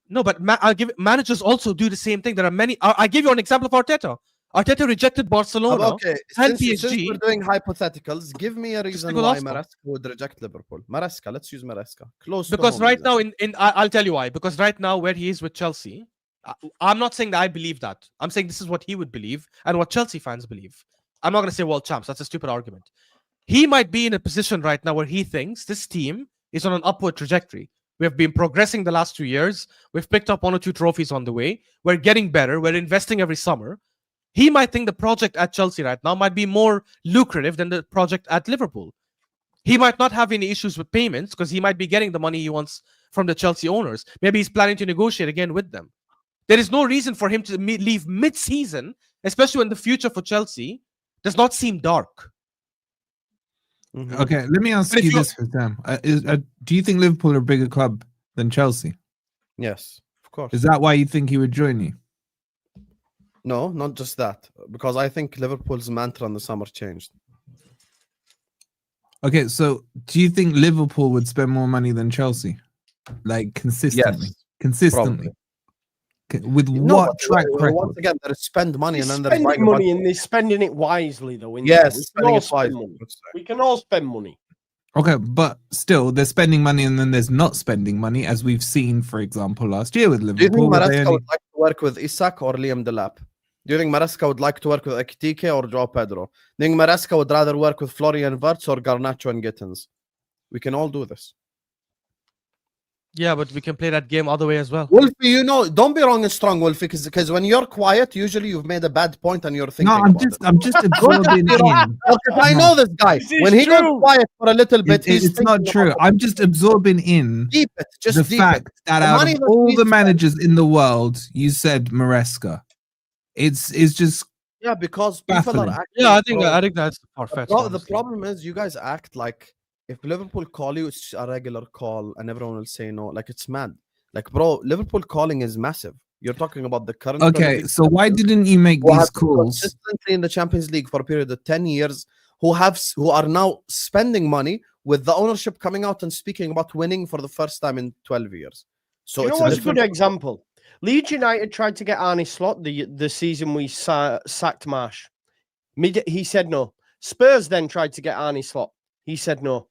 No, but I'll give managers also do the same thing. There are many. I give you an example of Arteta. Arteta rejected Barcelona. Okay, and since PSG. we're doing hypotheticals, give me a reason go why last one. Maresca would reject Liverpool. Maresca, let's use Maresca. Close Because to home, right exactly. now, I'll tell you why. Because right now, where he is with Chelsea, I'm not saying that I believe that. I'm saying this is what he would believe and what Chelsea fans believe. I'm not going to say world champs. That's a stupid argument. He might be in a position right now where he thinks this team is on an upward trajectory. We have been progressing the last 2 years. We've picked up 1 or 2 trophies on the way. We're getting better. We're investing every summer. He might think the project at Chelsea right now might be more lucrative than the project at Liverpool. He might not have any issues with payments because he might be getting the money he wants from the Chelsea owners. Maybe he's planning to negotiate again with them. There is no reason for him to leave mid-season, especially when the future for Chelsea does not seem dark. Mhm. Okay, let me ask But if you you- this, Husam. Do you think Liverpool are a bigger club than Chelsea? Yes, of course. Is that why you think he would join you? No, not just that. Because I think Liverpool's mantra in the summer changed. Okay, so do you think Liverpool would spend more money than Chelsea? Like consistently? Yes, Consistently? With No, what but track record? once again, there is spend money He's and then there's buying spending a bunch- money and they're spending it wisely, though. Isn't Yes, they? We can spending all it spend wisely. money. We can all spend money. Okay, but still, they're spending money and then there's not spending money, as we've seen, for example, last year with Do you think Liverpool. where they Maresca only- would like to work with Isak or Liam Delap? Do you think Maresca would like to work with Ekitike or Joao Pedro? Do you think Maresca would rather work with Florian Wirtz or Garnacho and Gittins? We can all do this. Yeah, but we can play that game other way as well. Wolfie, you know, don't be wrong and strong, Wolfie, because when you're quiet, usually you've made a bad point and you're thinking. No, I'm about just absorbing in. Because I know this guy. This is When he goes true. quiet for a little bit, he's It's not thinking true. about I'm just absorbing in deep it. Just the deep fact it. that The out money of that all we the spend- managers in the world, you said Maresca. It's just Yeah, because people baffling. are acting. Yeah, bro, I think that's far-fetched. the honestly. problem is you guys act like if Liverpool call you, it's a regular call and everyone will say no. Like it's mad. Like, bro, Liverpool calling is massive. You're talking about the current. Premier Okay, League so why champions didn't you make who these have been calls? consistently in the Champions League for a period of 10 years, who are now spending money with the ownership coming out and speaking about winning for the first time in 12 years. So You know it's what's a different. good example? Leeds United tried to get Arne Slot the season we sacked Marsh. He said no. Spurs then tried to get Arne Slot. He said no.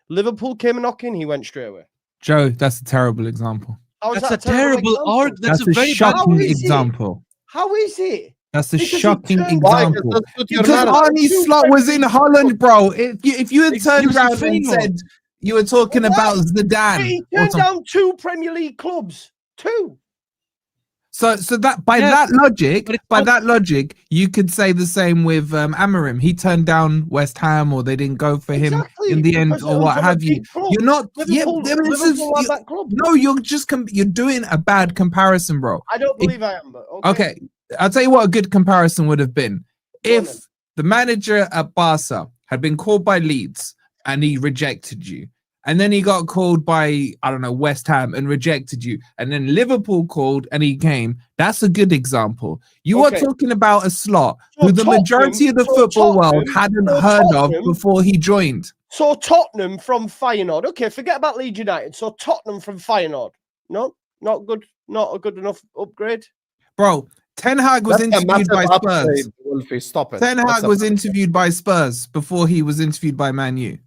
Liverpool came knocking. He went straight away. Joe, that's a terrible example. How is That's that a terrible example? arg. That's a very bad. shocking How is it? example. How is it? That's a Because he shocking turned- Why? example. Does that suit your Because narrative? Arne Two Slot was in Premier League Holland, bro. If you had He turned was in around and Feyenoord. said you were talking Why? about Zidane, He or turned something. down 2 Premier League clubs. 2. So that by Yeah, that logic, but it's not- you could say the same with Amarim. He turned down West Ham, or they didn't go for him Exactly, in the end, because or it was what on a have you. big club. You're not. Liverpool, this is, Liverpool had that club. no, you're just you're doing a bad comparison, bro. I don't If- believe I am, but okay. Okay, I'll tell you what a good comparison would have been. Go on If the manager at Barca had been called by Leeds and he rejected you, and then he got called by, I don't know, West Ham and rejected you, and then Liverpool called and he came, that's a good example. You are Okay. talking about a Slot So who the majority of the Tottenham- football world Tottenham- hadn't so heard of Tottenham- before he joined. So Tottenham from Feyenoord. Okay, forget about Leeds United. So Tottenham from Feyenoord. No, not good. Not a good enough upgrade. Bro, Ten Hag was That's a interviewed by massive Spurs. upgrade, Wolfie. Stop it. Ten That's Hag a- was interviewed by Spurs before he was interviewed by Man U.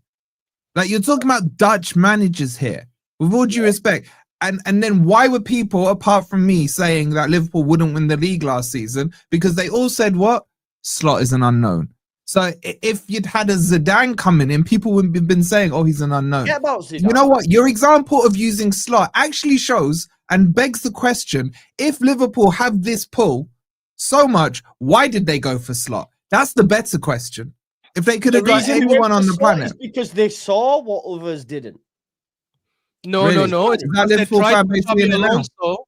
Like, you're talking about Dutch managers here, with all due respect. And then why were people, apart from me, saying that Liverpool wouldn't win the league last season? Because they all said what? Slot is an unknown. So if you'd had a Zidane coming in, people wouldn't have been saying, oh, he's an unknown. Forget about Zidane. You know what? Your example of using Slot actually shows and begs the question, if Liverpool have this pull so much, why did they go for Slot? That's the better question. If they could The have got reason they anyone went on for the Slot planet. is because they saw what others didn't. No, Really? no. It's Is that because they Liverpool tried fan for base Xabi being announced? Alonso.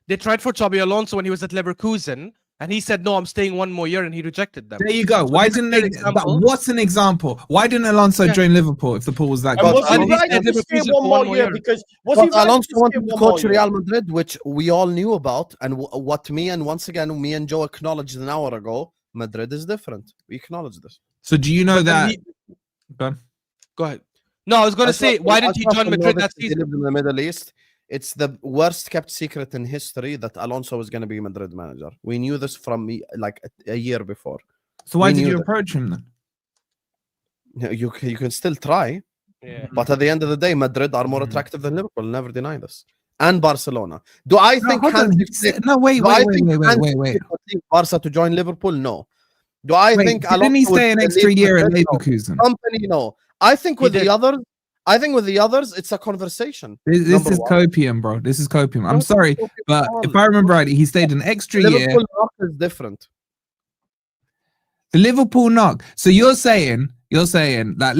They tried for Xabi Alonso when he was at Leverkusen, and he said, "No, I'm staying one more year," and he rejected them. There you go. Why this is didn't a they? clear But example. what's an example? Why didn't Alonso Yeah. join Liverpool if the pool was that And good? was and he he right stayed to stay Leverkusen one for more one more year? year. Because was he But right Alonso to stay wanted to one more coach year? Real Madrid, which we all knew about, and what me and once again me and Joe acknowledged an hour ago. Madrid is different. We acknowledge this. So do you know But then that? he- Go on. Go ahead. No, I was going to say, why didn't he join Madrid that He season? lived in the Middle East. It's the worst kept secret in history that Alonso was going to be Madrid manager. We knew this from like a year before. So why we did knew you that. approach him then? You can still try, Yeah. but at the end of the day, Madrid are more Mm. attractive than Liverpool. Never deny this. And Barcelona. Do I No, think hold on. Hansi You Flick- said- No, wait, do I wait, think wait, wait, Hansi wait, wait. Flick would leave Barca to join Liverpool? No. Do I Wait, think didn't he Alonso would stay an extra leave year at Madrid? No. Leverkusen? Company, no. I think He with the did. others, it's a conversation. This Number is one. copium, bro. This is copium. I'm No, sorry, it's but copium. if I remember right, he stayed an extra year. Liverpool knock is different. The Liverpool knock. So you're saying that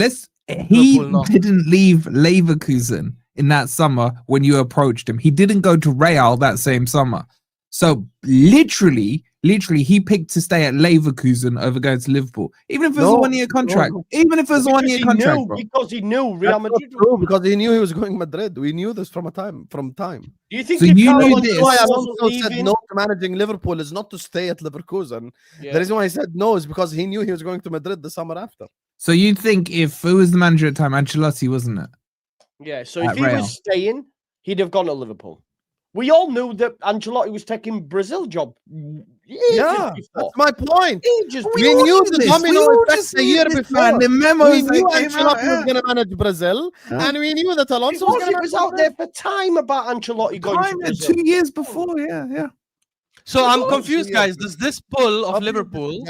he Liverpool knock. didn't leave Leverkusen in that summer when you approached him. He didn't go to Real that same summer. So literally, he picked to stay at Leverkusen over going to Liverpool, even if it was a No, 1-year contract. no. Even if it was a 1-year contract, bro. Because he knew Real That's not Madrid. true, because he knew he was going Madrid. We knew this from time. Do you think So if you Carlo knew Ancelotti this. Why wasn't Alonso said leaving- no to managing Liverpool is not to stay at Leverkusen. Yeah. The reason why he said no is because he knew he was going to Madrid the summer after. So you think if who was the manager at the time, Ancelotti, wasn't it? Yeah, so At if he Real. was staying, he'd have gone to Liverpool. We all knew that Ancelotti was taking Brazil job. Yeah, that's my point. Ages We before. knew knew the this. domino We all effect just a knew year this, before. man. The memos We knew that came Ancelotti out, yeah. was going to manage Brazil, Yeah. and we knew that Alonso was Because going it to was out there for time about Ancelotti going to Time, Brazil. 2 years before, yeah. So I'm Oh, confused, yeah. guys. Does this pull of Liverpool,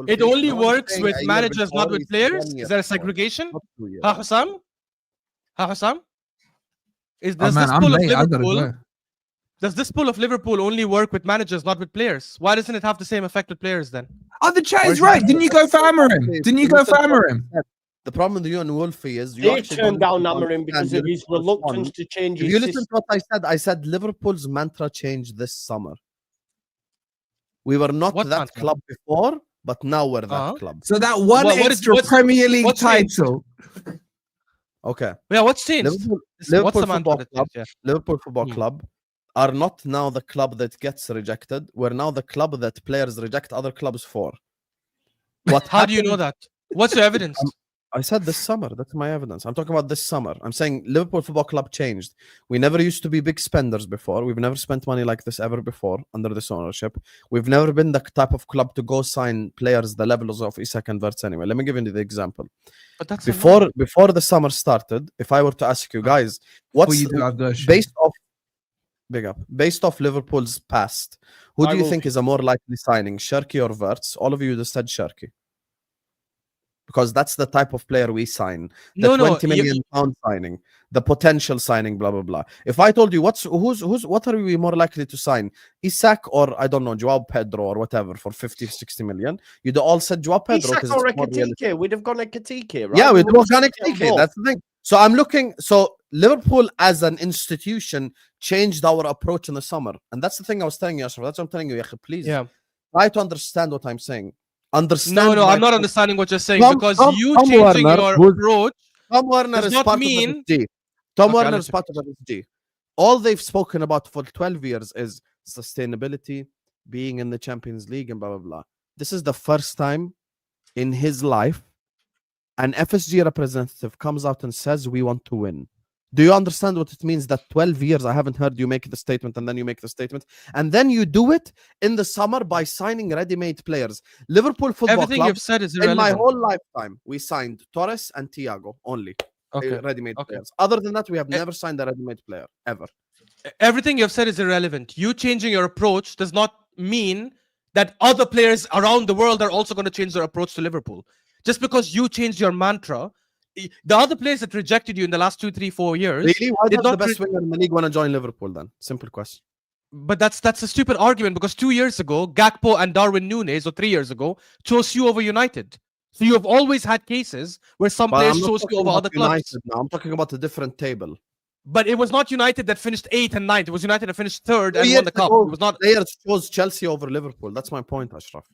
it only works with managers, not with players? Is there a segregation? Husam? Husam? Oh Does man, this I'm pull of late. I gotta Liverpool? go. Does this pull of Liverpool only work with managers, not with players? Why doesn't it have the same effect with players then? Oh, the chat Or is is right. that- Didn't you go for Amarim? Didn't you go for Listen, Amarim? The problem with you and Wolfie is you They actually turned don't down understand Amarim because you of his listen to this one. reluctance to change If his you listen system. to what I said Liverpool's mantra changed this summer. We were not What that mantra? club before, but now we're that Uh-huh. club. So that one What is- extra what's- Premier League what's changed? title. Okay. Yeah, what's changed? Liverpool, What's Liverpool the mantra Football that Club, changed? Yeah. Liverpool Football Hmm. Club are not now the club that gets rejected. We're now the club that players reject other clubs for. What How do you know happened- that? What's your evidence? I said this summer. That's my evidence. I'm talking about this summer. I'm saying Liverpool Football Club changed. We never used to be big spenders before. We've never spent money like this ever before under this ownership. We've never been the type of club to go sign players the levels of Isak and Wirtz anyway. Let me give you the example. But that's Before the summer started, if I were to ask you guys, Before what's you do Abdul, based off Liverpool's past, who do I you will- think is a more likely signing, Sherky or Wirtz? All of you just said Sherky. Because that's the type of player we sign. The No, no, 20 million pound signing, the potential signing, blah blah blah. If I told you what are we more likely to sign, Isak or I don't know, Joao Pedro or whatever for 50, 60 million, you'd all said Joao Pedro. Isak 'cause or it's more realistic. Ekitike? We'd have gone Ekitike, right? Yeah, We with would have organic taken TK. both. That's the thing. So I'm looking. So Liverpool as an institution changed our approach in the summer, and that's the thing I was telling you, Ashraf. That's what I'm telling you, Yakhi. Please Yeah. try to understand what I'm saying. Understand. No, my I'm not point. understanding what you're saying Tom- because Tom- you Tom changing Werner, your who's- approach. Tom Werner does is not part mean- of FSG. Tom Okay, Werner I'll is let part of FSG. All they've spoken about for 12 years is sustainability, being in the Champions League, and blah blah blah. This is the first time in his life an FSG representative comes out and says we want to win. Do you understand what it means that 12 years I haven't heard you make the statement and then you make the statement and then you do it in the summer by signing ready-made players? Liverpool Football Everything Club, you've said is in my irrelevant. whole lifetime, we signed Torres and Thiago only, Okay. ready-made Okay. players. Other than that, we have Eh, never signed a ready-made player ever. Everything you've said is irrelevant. You changing your approach does not mean that other players around the world are also going to change their approach to Liverpool. Just because you changed your mantra, the other players that rejected you in the last 2, 3, 4 years, Really? Why did does the not best winger in the league want to join Liverpool then? Simple question. but that's a stupid argument because 2 years ago, Gakpo and Darwin Núñez, or 3 years ago, chose you over United. So you have always had cases where some But players I'm not chose you talking over about other clubs. United now. I'm talking about a different table. But it was not United that finished 8th and 9th. It was United that finished 3rd and Years won the cup. ago, It was not. Players chose Chelsea over Liverpool. That's my point, Ashraf.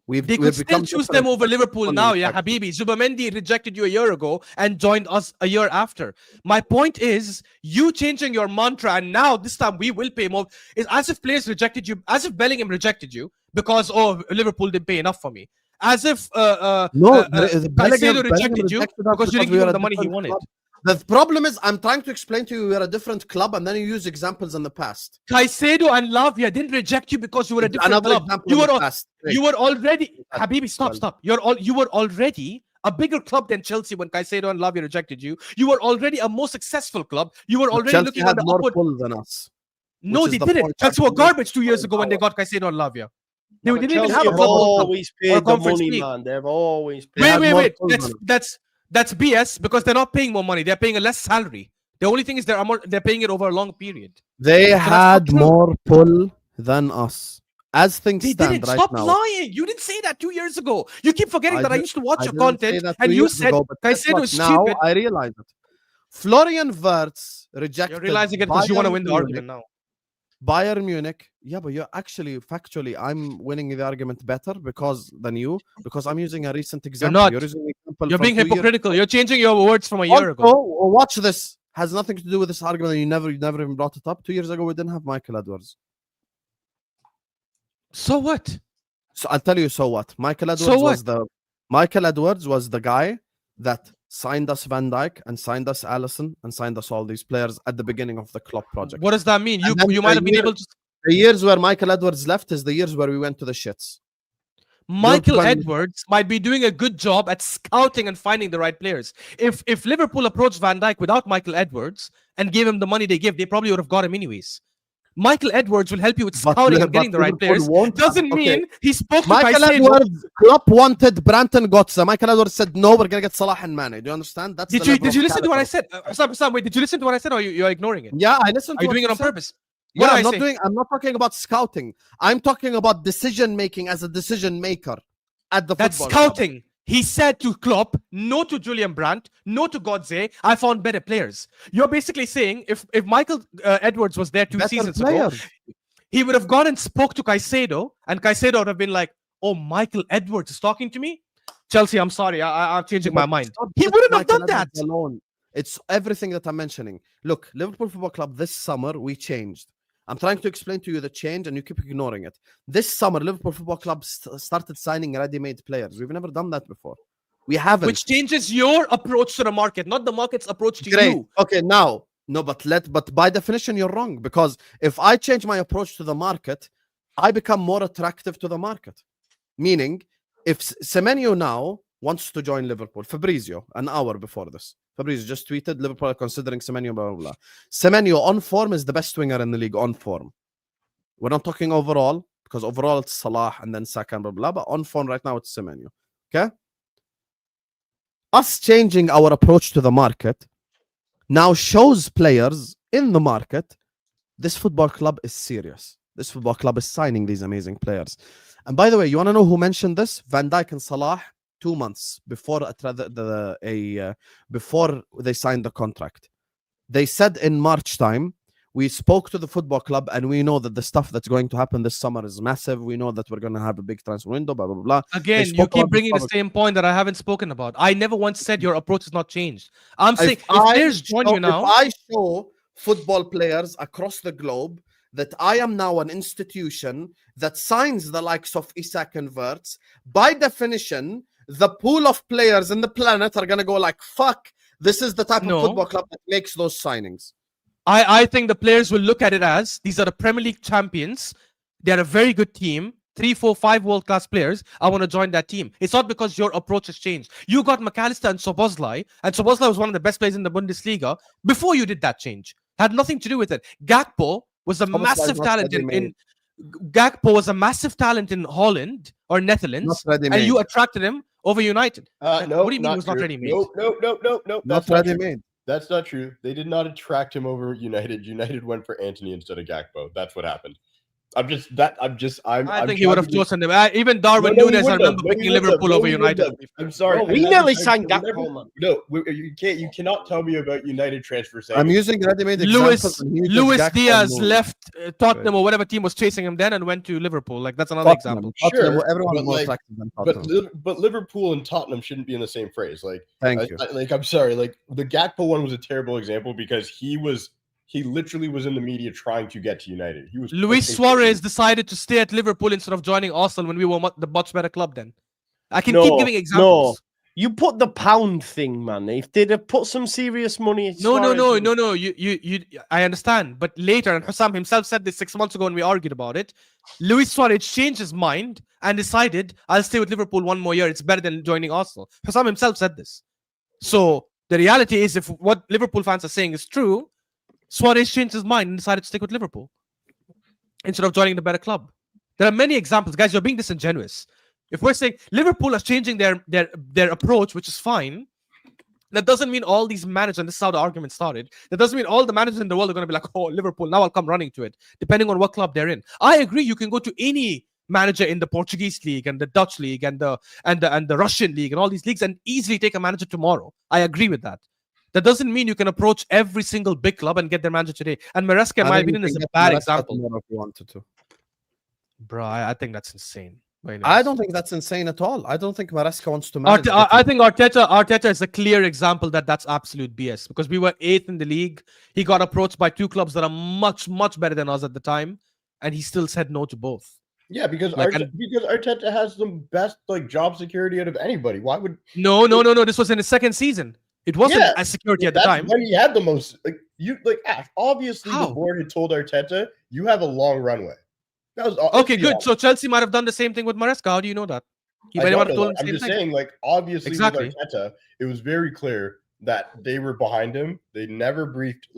They could still choose them over Liverpool One now, in yeah, fact. Habibi. Zubimendi rejected you a year ago and joined us a year after. My point is, you changing your mantra, and now this time we will pay more. It's as if players rejected you, as if Bellingham rejected you because Liverpool didn't pay enough for me. As if Caicedo rejected you because you didn't give him the money he wanted. Club. The problem is, I'm trying to explain to you, we're a different club, and then you use examples in the past. Caicedo and Lavia didn't reject you because you were a different Another club. example You in the were, past. you were already, Well, Habibi, stop. You were already a bigger club than Chelsea when Caicedo and Lavia rejected you. You were already a more successful club. You were already Chelsea looking had on the more upward. pull than us. No, which they is the didn't. point. Chelsea were That's the garbage 2 years ago when they got Caicedo and Lavia. They But didn't even Chelsea have a have club World Cup always or paid the Conference money, League. man. They've always paid. They had more Wait. pull than us. That's BS because they're not paying more money. They're paying a less salary. The only thing is they're paying it over a long period. They that's had not true. more pull than us. As things They stand didn't. right Stop now. lying. You didn't say that 2 years ago. You keep forgetting that I used to watch I your didn't say content that and 2 you years said ago, but guess Caicedo what? is Now stupid. I realize it. Florian Wirtz rejected. You're realizing it because you want to win the argument now. Bayern Munich. Yeah, but you're actually factually, I'm winning the argument better than you because I'm using a recent example. not. You're using an example You're from being 2 years hypocritical. You're changing your words from a year ago. Also, watch this. Has nothing to do with this argument. And you never even brought it up. 2 years ago, we didn't have Michael Edwards. So what? So I'll tell you. So what? Michael Edwards was the guy that signed us Van Dijk and signed us Allison and signed us all these players at the beginning of the Klopp project. What does that mean? And then You the might have been year- able to. The years where Michael Edwards left is the years where we went to the shits. Michael Liverpool- Edwards might be doing a good job at scouting and finding the right players. If Liverpool approached Van Dijk without Michael Edwards and gave him the money they give, they probably would have got him anyways. Michael Edwards will help you with But scouting Li- and getting but the right Liverpool players. won't have- Doesn't okay. mean he spoke to Michael Caicedo. Edwards, Klopp wanted Branton Gotze. Michael Edwards said, no, we're going to get Salah and Mane. Do you understand? That's Did the you level of listen to what I caliber. said? Husam, wait, did you listen to what I said or you're ignoring it? Yeah, I listened Are to you what doing it you on said. purpose? Yeah, What I'm did I not say? doing. I'm not talking about scouting. I'm talking about decision making as a decision maker at the That's football club. scouting. He said to Klopp, no to Julian Brandt, no to Godze. I found better players. You're basically saying if Michael Edwards was there 2 Better seasons ago, players. he would have gone and spoke to Caicedo, and Caicedo would have been like, "Oh, Michael Edwards is talking to me." Chelsea, I'm sorry, I'm changing my mind. Stop He just wouldn't have Michael done that. Edwards alone. It's everything that I'm mentioning. Look, Liverpool Football Club this summer we changed. I'm trying to explain to you the change and you keep ignoring it. This summer, Liverpool Football Club started signing ready-made players. We've never done that before. We haven't. Which changes your approach to the market, not the market's approach to Great. you. Okay, now, no, but by definition, you're wrong, because if I change my approach to the market, I become more attractive to the market. Meaning, if Semenyo now wants to join Liverpool, Fabrizio, an hour before this, Fabrizio just tweeted, Liverpool are considering Semenyo, blah, blah, blah. Semenyo on form is the best winger in the league, on form. We're not talking overall, because overall it's Salah and then Saka and blah, blah, but on form right now it's Semenyo. Okay? Us changing our approach to the market now shows players in the market this football club is serious. This football club is signing these amazing players. And by the way, you want to know who mentioned this? Van Dijk and Salah 2 months before before they signed the contract. They said in March time, we spoke to the football club and we know that the stuff that's going to happen this summer is massive. We know that we're going to have a big transfer window, blah, blah, blah. Again, you keep bringing the same point that I haven't spoken about. I never once said your approach has not changed. I'm saying if players join you now. If I show football players across the globe that I am now an institution that signs the likes of Isak and Wirtz, by definition, the pool of players in the planet are going to go like, fuck, this is the type of football club that makes those signings. I think the players will look at it as these are the Premier League champions. They're a very good team. 3, 4, 5 world-class players. I want to join that team. It's not because your approach has changed. You got McAllister and Szoboszlai was one of the best players in the Bundesliga before you did that change. Had nothing to do with it. Gakpo was a massive talent Gakpo was a massive talent in Holland or Netherlands, and you attracted him over United. No, what do you mean it was not ready-made? No. Not ready-made. That's not true. They did not attract him over United. United went for Antony instead of Gakpo. That's what happened. I think he would have chosen them. Even Darwin Núñez, I remember picking Liverpool over United. I'm sorry. Bro, we nearly signed Gakpo, man. No, you cannot tell me about United transfer. I'm using ready-made Luis Diaz left Tottenham or whatever team was chasing him then and went to Liverpool. Like that's another example. Sure, everyone is more attractive than Tottenham. But Liverpool and Tottenham shouldn't be in the same phrase. Like, thank you. I'm sorry. Like the Gakpo one was a terrible example because he literally was in the media trying to get to United. He was Luis Suarez decided to stay at Liverpool instead of joining Arsenal when we were the much better club then. I can keep giving examples. No. You put the pound thing, man. If they'd have put some serious money... No. I understand. But later, and Husam himself said this 6 months ago when we argued about it, Luis Suarez changed his mind and decided, I'll stay with Liverpool 1 more year. It's better than joining Arsenal. Husam himself said this. So the reality is if what Liverpool fans are saying is true, Suarez changed his mind and decided to stick with Liverpool instead of joining the better club. There are many examples. Guys, you're being disingenuous. If we're saying Liverpool is changing their approach, which is fine, that doesn't mean all these managers, and this is how the argument started, that doesn't mean all the managers in the world are going to be like, oh, Liverpool, now I'll come running to it, depending on what club they're in. I agree, you can go to any manager in the Portuguese league and the Dutch league and the Russian league and all these leagues and easily take a manager tomorrow. I agree with that. That doesn't mean you can approach every single big club and get their manager today. And Maresca, in my opinion, is a bad example. If you wanted to. Bro, I think that's insane. I don't think that's insane at all. I don't think Maresca wants to manage. I think Arteta is a clear example that that's absolute BS because we were 8th in the league. He got approached by 2 clubs that are much, much better than us at the time, and he still said no to both. Yeah, because Arteta has the best job security out of anybody. Why would No. This was in his 2nd season. It wasn't as security at the time. When he had the most, obviously the board had told Arteta, you have a long runway. That was okay, good. So Chelsea might have done the same thing with Maresca. How do you know that? He might have told him I'm just saying, obviously with Arteta, it was very clear that they were behind him. They never briefed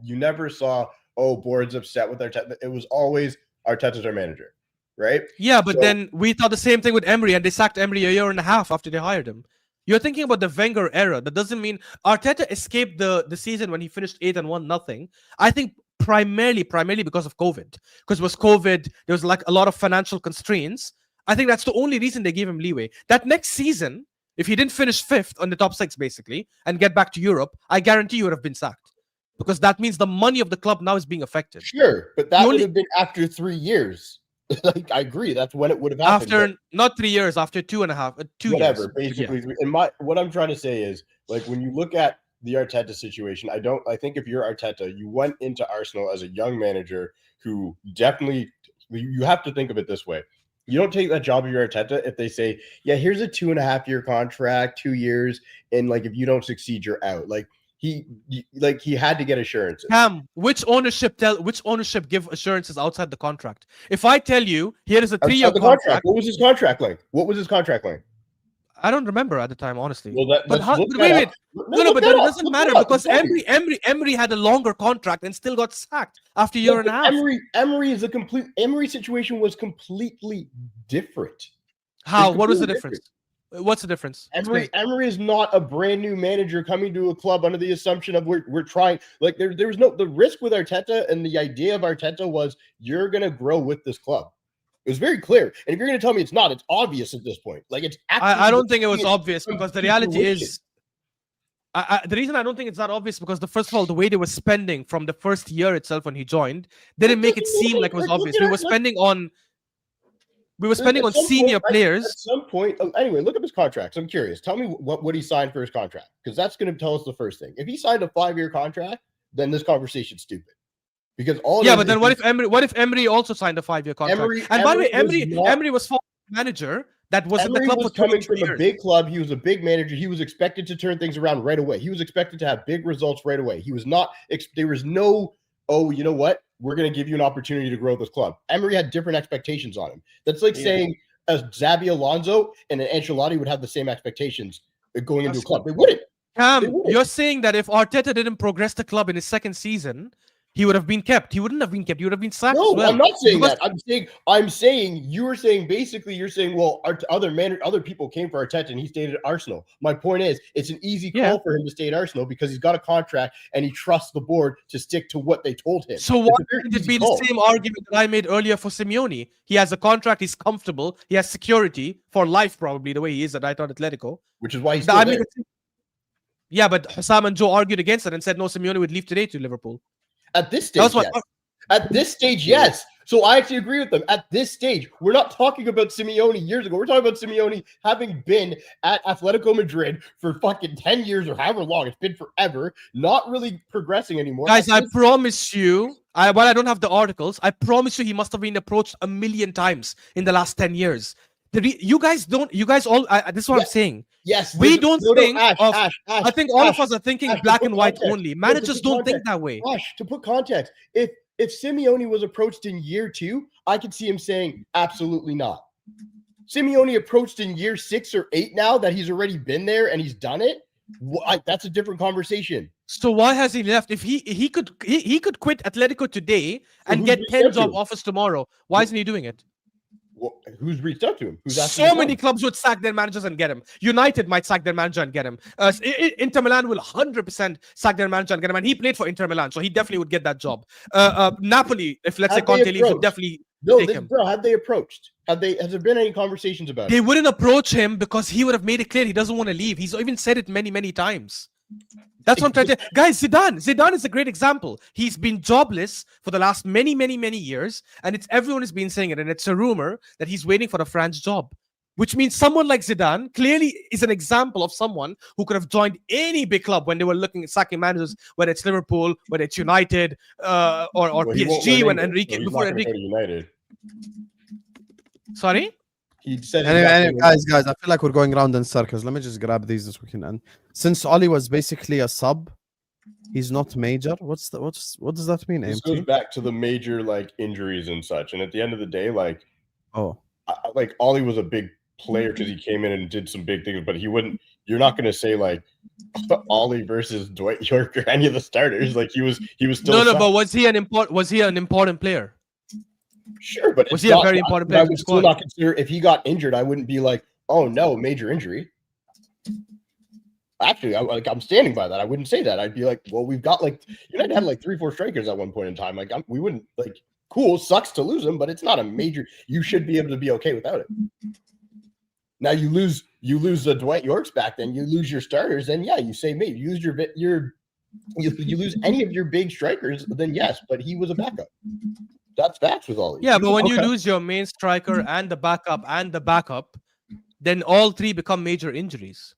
you never saw, board's upset with Arteta. It was always Arteta's our manager, right? Yeah, but then we thought the same thing with Emery, and they sacked Emery a year and a half after they hired him. You're thinking about the Wenger era. That doesn't mean Arteta escaped the season when he finished 8th and won nothing. I think primarily because of COVID. Because it was COVID, there was a lot of financial constraints. I think that's the only reason they gave him leeway. That next season, if he didn't finish 5th on the top 6, basically, and get back to Europe, I guarantee you would have been sacked. Because that means the money of the club now is being affected. Sure, but that would have been after 3 years. I agree. That's when it would have happened. After not 3 years, after 2.5, 2 whatever, years. Basically, and what I'm trying to say is, when you look at the Arteta situation. I think if you're Arteta, you went into Arsenal as a young manager who definitely, you have to think of it this way. You don't take that job if you're Arteta if they say, yeah, here's a 2.5-year contract, 2 years, and like if you don't succeed, you're out. Like he had to get assurances. Cam, which ownership give assurances outside the contract? If I tell you here is a 3-year contract, what was his contract length? I don't remember at the time, honestly. Well, wait. No, but that doesn't matter because Emery had a longer contract and still got sacked after a year and a half. Emery's situation was completely different. How? What was the difference? What's the difference? Emery is not a brand new manager coming to a club under the assumption of we're trying. Like there was no, the risk with Arteta, and the idea of Arteta was you're gonna grow with this club. It was very clear. And if you're going to tell me it's not, it's obvious at this point. Like it's. I don't think it was obvious because the reality is. The reason I don't think it's that obvious because first of all, the way they were spending from the first year itself when he joined didn't make it seem like it was obvious. We were spending on senior players. At some point, anyway, look at his contracts. I'm curious. Tell me what he signed for his contract because that's going to tell us the first thing. If he signed a 5-year contract, then this conversation's stupid. Because but then what if Emery also signed a 5-year contract? By the way, Emery was manager that was in the club for coming from a big club. He was a big manager. He was expected to turn things around right away. He was expected to have big results right away. He was not. There was no. Oh, you know what? We're going to give you an opportunity to grow this club. Emery had different expectations on him. That's like saying a Xabi Alonso and an Ancelotti would have the same expectations going into a club. They wouldn't. You're saying that if Arteta didn't progress the club in his second season, he would have been kept. He wouldn't have been kept. He would have been sacked. No, as well. I'm not saying that. I'm saying you're saying well, other people came for Arteta and he stayed at Arsenal. My point is, it's an easy call for him to stay at Arsenal because he's got a contract and he trusts the board to stick to what they told him. So why would it be the same argument that I made earlier for Simeone? He has a contract. He's comfortable. He has security for life, probably the way he is at Atletico. Which is why he's still there. Yeah, but Husam and Joe argued against it and said no, Simeone would leave today to Liverpool. At this stage, At this stage, yes. So I actually agree with them. At this stage, we're not talking about Simeone years ago. We're talking about Simeone having been at Atletico Madrid for fucking 10 years or however long. It's been forever. Not really progressing anymore. Guys, I promise you, while I don't have the articles, I promise you he must have been approached 1 million times in the last 10 years. You guys all, this is what I'm saying. Yes. We don't think Ash, I think all of us are thinking black and white only. Managers don't think that way. Ash, to put context, if Simeone was approached in year 2, I could see him saying absolutely not. Simeone approached in year 6 or 8 now that he's already been there and he's done it. That's a different conversation. So why has he left? If he could quit Atletico today and get 10 job offers tomorrow, why isn't he doing it? Well, who's reached out to him? So many clubs would sack their managers and get him. United might sack their manager and get him. Inter Milan will 100% sack their manager and get him. And he played for Inter Milan, so he definitely would get that job. Napoli, if let's say Conte leaves, would definitely take him. Bro, have they approached? Has there been any conversations about it? They wouldn't approach him because he would have made it clear he doesn't want to leave. He's even said it many, many times. That's what I'm trying to. Guys, Zidane is a great example. He's been jobless for the last many, many, many years, and everyone has been saying it, and it's a rumor that he's waiting for a France job, which means someone like Zidane clearly is an example of someone who could have joined any big club when they were looking at sacking managers, whether it's Liverpool, whether it's United, or PSG. When Enrique before Enrique United. Sorry. He said anyway, guys, I feel like we're going round in circles. Let me just grab these as we can end. Since Oli was basically a sub, he's not major. What does that mean? This goes back to the major injuries and such. And at the end of the day, Oli was a big player because he came in and did some big things, but he wouldn't. You're not going to say Oli versus Dwight York or any of the starters. He was still no. But was he an important player? Sure, but was he a very important player? I would still not consider if he got injured. I wouldn't be like, oh no, major injury. Actually, I'm standing by that. I wouldn't say that. I'd be like, well, we've got United had 3-4 strikers at one point in time. We wouldn't cool. Sucks to lose them, but it's not a major. You should be able to be okay without it. Now you lose the Dwight Yorks back, then you lose your starters. Then yeah, you say maybe you lose you lose any of your big strikers. Then yes, but he was a backup. That's facts with all these. Yeah, but when you lose your main striker and the backup, then all three become major injuries.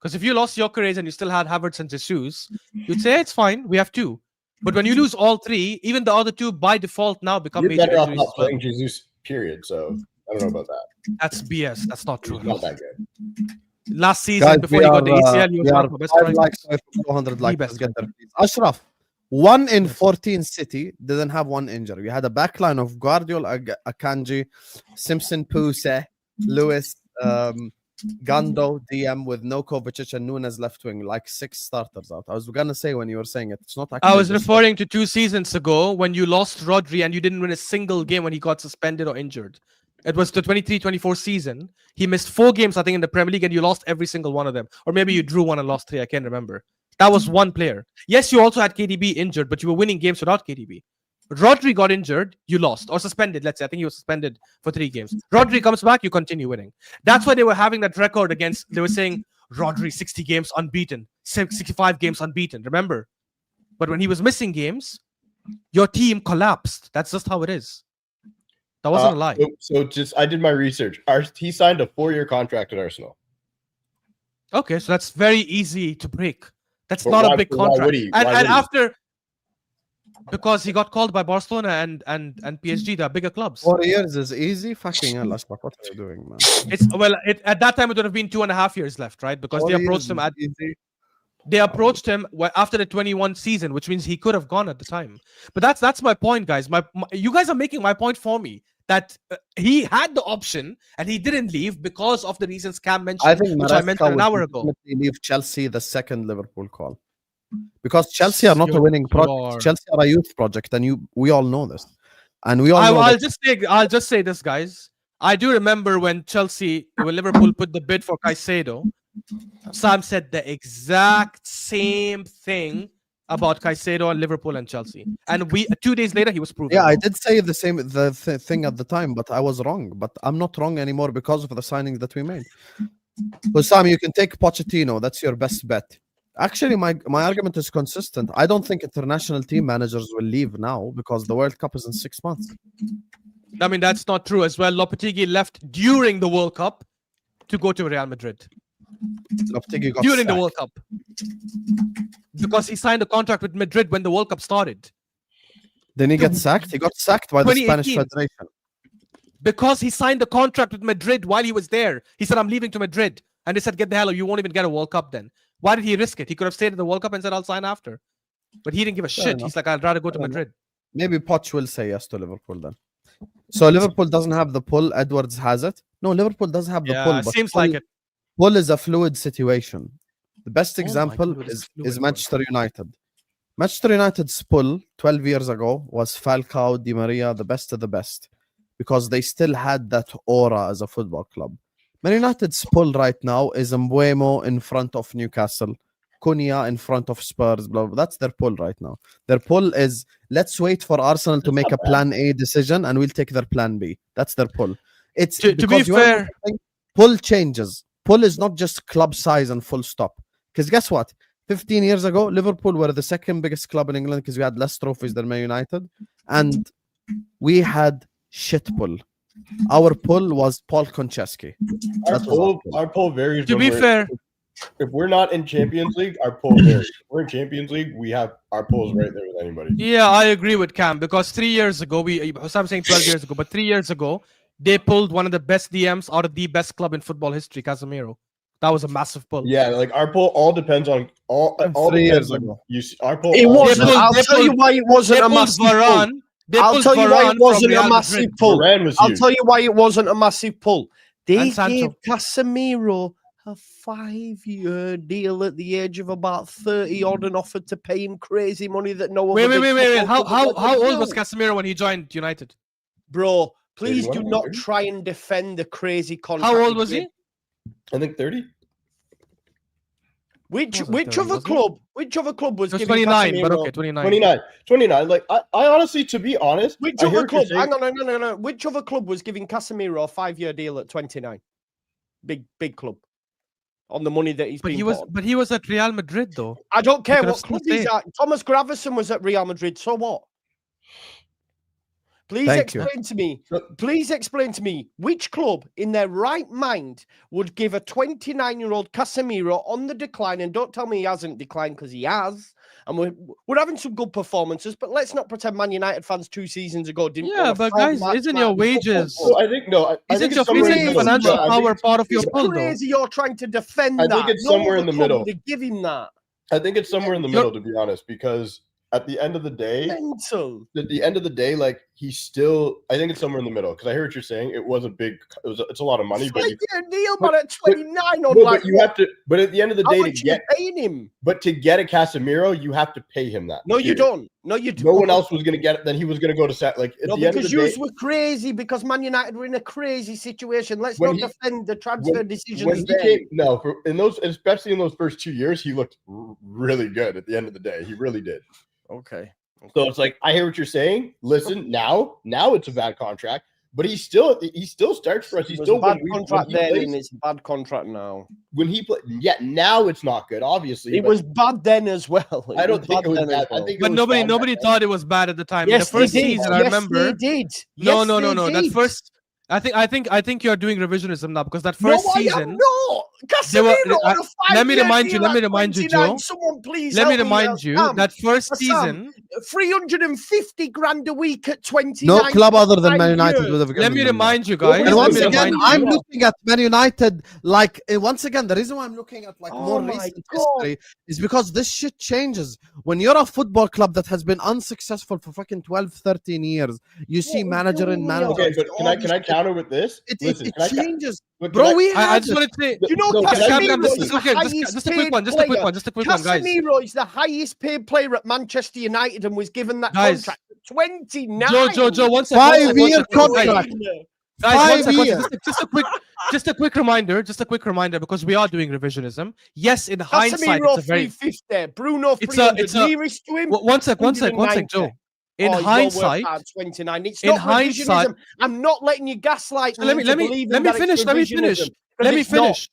Because if you lost Gyökeres and you still had Havertz and Jesus, you'd say it's fine. We have 2. But when you lose all 3, even the other 2 by default now become You're major better off injuries. not as well. playing Jesus, period. So I don't know about that. That's BS. That's not true. He's not that good. Last season, Guys, before he got the ACL, he was we one are of our best 5 strikers. likes away from 200 The likes. best Let's get there, please. Ashraf, 1 in 14 City didn't have one injury. We had a backline of Guardiola, Akanji, Simpson, Puse, Lewis, Gando, DM with no Kovacic and Nunes left wing, like 6 starters out. I was gonna say when you were saying it, it's not. I was just- referring to 2 seasons ago when you lost Rodri and you didn't win a single game when he got suspended or injured. It was the 23-24 season. He missed 4 games, I think, in the Premier League, and you lost every single one of them. Or maybe you drew 1 and lost 3. I can't remember. That was one player. Yes, you also had KDB injured, but you were winning games without KDB. Rodri got injured, you lost. Or suspended, let's say. I think he was suspended for 3 games. Rodri comes back, you continue winning. That's why they were having that record against, they were saying, Rodri, 60 games unbeaten. 65 games unbeaten, remember? But when he was missing games, your team collapsed. That's just how it is. That wasn't a lie. So just I did my research. He signed a 4-year contract at Arsenal. Okay, so that's very easy to break. That's But not why- a big why contract. would he? And Why would he? after, because he got called by Barcelona and PSG, the bigger clubs. 4 years is easy. Fucking hell, Ashraf, what are you doing, man? It's at that time it would have been 2.5 years left, right? Because 4 they years approached him is easy. they approached him after the 21 season, which means he could have gone at the time. But that's my point, guys. You guys are making my point for me that he had the option and he didn't leave because of the reasons Cam mentioned, I think which I Maresca mentioned an would hour ago. definitely leave Chelsea the second Liverpool call. Because Chelsea are not a winning You're- project. Chelsea are a youth project, and we all know this. And we all know I'll that just say this, guys. I do remember when Liverpool put the bid for Caicedo, Sam said the exact same thing about Caicedo and Liverpool and Chelsea. And 2 days later, he was proven Yeah, I wrong. did say the same thing at the time, but I was wrong. But I'm not wrong anymore because of the signings that we made. Husam, you can take Pochettino. That's your best bet. Actually, my argument is consistent. I don't think international team managers will leave now because the World Cup is in 6 months. I mean, that's not true as well. Lopetegui left during the World Cup to go to Real Madrid. Lopetegui got During the sacked. World Cup. Because he signed a contract with Madrid when the World Cup started. Then he got sacked. He got sacked by the Spanish 2018. Federation. Because he signed a contract with Madrid while he was there. He said, I'm leaving to Madrid. And they said, get the hell out. You won't even get a World Cup then. Why did he risk it? He could have stayed at the World Cup and said, I'll sign after. But he didn't give a Fair shit. enough. He's like, I'd rather go to Fair enough. Madrid. Maybe Poch will say yes to Liverpool then. So Liverpool doesn't have the pull. Edwards has it. No, Liverpool does have the pull. Yeah, But seems pull, like it. pull is a fluid situation. The best Oh my example God, it's is fluid, Manchester United. Manchester United's pull 12 years ago was Falcao, Di Maria, the best of the best, because they still had that aura as a football club. Man United's pull right now is Mbuemo in front of Newcastle, Cunha in front of Spurs, blah, blah. That's their pull right now. Their pull is let's wait for Arsenal to make a plan A decision and we'll take their plan B. That's their pull. It's To be because you wanna know fair, something? Pull changes. Pull is not just club size and full stop. Because guess what? 15 years ago, Liverpool were the second biggest club in England because we had less trophies than Man United. And we had shit pull. Our pull was Paul Konchesky. Our poll varies. to when be fair, if we're not in Champions League, our poll varies. If we're in Champions League, we have our polls right there with anybody. yeah, I agree with Cam because 3 years ago, I'm saying 12 years ago, but 3 years ago, they pulled one of the best DMs out of the best club in football history, Casemiro. That was a massive pull. Yeah, like our poll all depends on all 3 depends years on- ago. Our poll. It all wasn't. depends- I'll tell you why it wasn't They a pulled massive pull. Varane. They I'll pulled tell you why Varane it from wasn't Real a massive Madrid. pull. Varane was I'll huge. tell you why it wasn't a massive pull. They And Sancho. gave Casemiro a 5-year deal at the age of about 30 odd and offered to pay him crazy money that no one. Wait. How old was Casemiro when he joined United? Bro, please 31, do not 30? try and defend the crazy contract. How old was he? I think 30. Which Wasn't 30, other was he? club? Which other club was He was giving 29, but Casemiro? okay, 29. 29. Like I honestly, to be honest, Which I hear other what you're club? saying. Hang on, no. Which other club was giving Casemiro a 5-year deal at 29? Big club. On the money that he's been put on. But he was at Real Madrid though. I don't care could have what club still he's at. Thomas Gravesen was at Real Madrid, so what? Please Thank you. explain to me. Please explain to me which club in their right mind would give a 29-year-old Casemiro on the decline, and don't tell me he hasn't declined because he has. And we're having some good performances, but let's not pretend Man United fans 2 seasons ago didn't. Yeah, but guys, isn't your wages? So I think I Isn't think your it's somewhere in the middle. financial I think power it's- part of your It's pull, though? crazy you're trying to defend I that. think it's No somewhere in other the club middle. would give him that. I think it's somewhere in the middle, to be honest, because at the end of the day, Mental. at the end of the day, like he's still. I think it's somewhere in the middle because I hear what you're saying. It was a big. It's a lot of money, It's but like you, a deal, but- but at 29 on no, like but you have to. But at the end of the how day, to much you get paying him? to get a Casemiro, you have to pay him that. No, you period. don't. No, you don't. No one else was going to get it. Then he was going to go to set. Like at No, the end of the because day, you were crazy because Man United were in a crazy situation. Let's When not he- defend the transfer when decisions he then. came, in those, especially in those first 2 years, he looked really good. At the end of the day, he really did. Okay. So it's like I hear what you're saying. Listen, now it's a bad contract, but he still starts for us. He's It was still a bad when contract he then, plays, and it's a bad contract now. when he played. Yeah, now it's not good. Obviously, It but was bad then as well. I don't think it was then as bad. I well. think, it But was nobody fine back then. thought it was bad at the time. Yes, the first they did. season, I Yes, remember. they did. No, Yes, no, they That did. first, I think you're doing revisionism now because that No, first I am season. not. They were- Casemiro on a let me 5-year remind you. deal Let me at remind you, 29. Joe. Someone please Let me help remind you Sam. that first Sam, season. 350 grand a week at 29. No club other than Man 5 United years. would have given Let me him that. remind you guys. And Let once me again, remind I'm you. looking at Man United like once again. The reason why I'm looking at like Oh more my recent God. history is because this shit changes. When you're a football club that has been unsuccessful for fucking 12, 13 years, you see What manager do and we manager. Okay, and but all can I this counter with this? shit. Listen, It can I ca- changes, but can bro. I- We I had just want to say. You know, No, can I- Casemiro just- is the okay, highest just a quick paid one. Just a quick player. one. Just a quick one, guys. Casemiro is the highest paid player at Manchester United and was given that Guys. contract at 29. Joe, one sec. 5-year contract. Guys, one 5 sec, years. just a quick reminder, because we are doing revisionism. Yes, in hindsight, Casemiro it's a very 350, Bruno it's 300. a- Nearest to him. one sec, Joe. 190. In Oh, he's well worth hindsight, that at 29. It's in not hindsight- revisionism. I'm not letting you gaslight So let me into believing that it's revisionism, because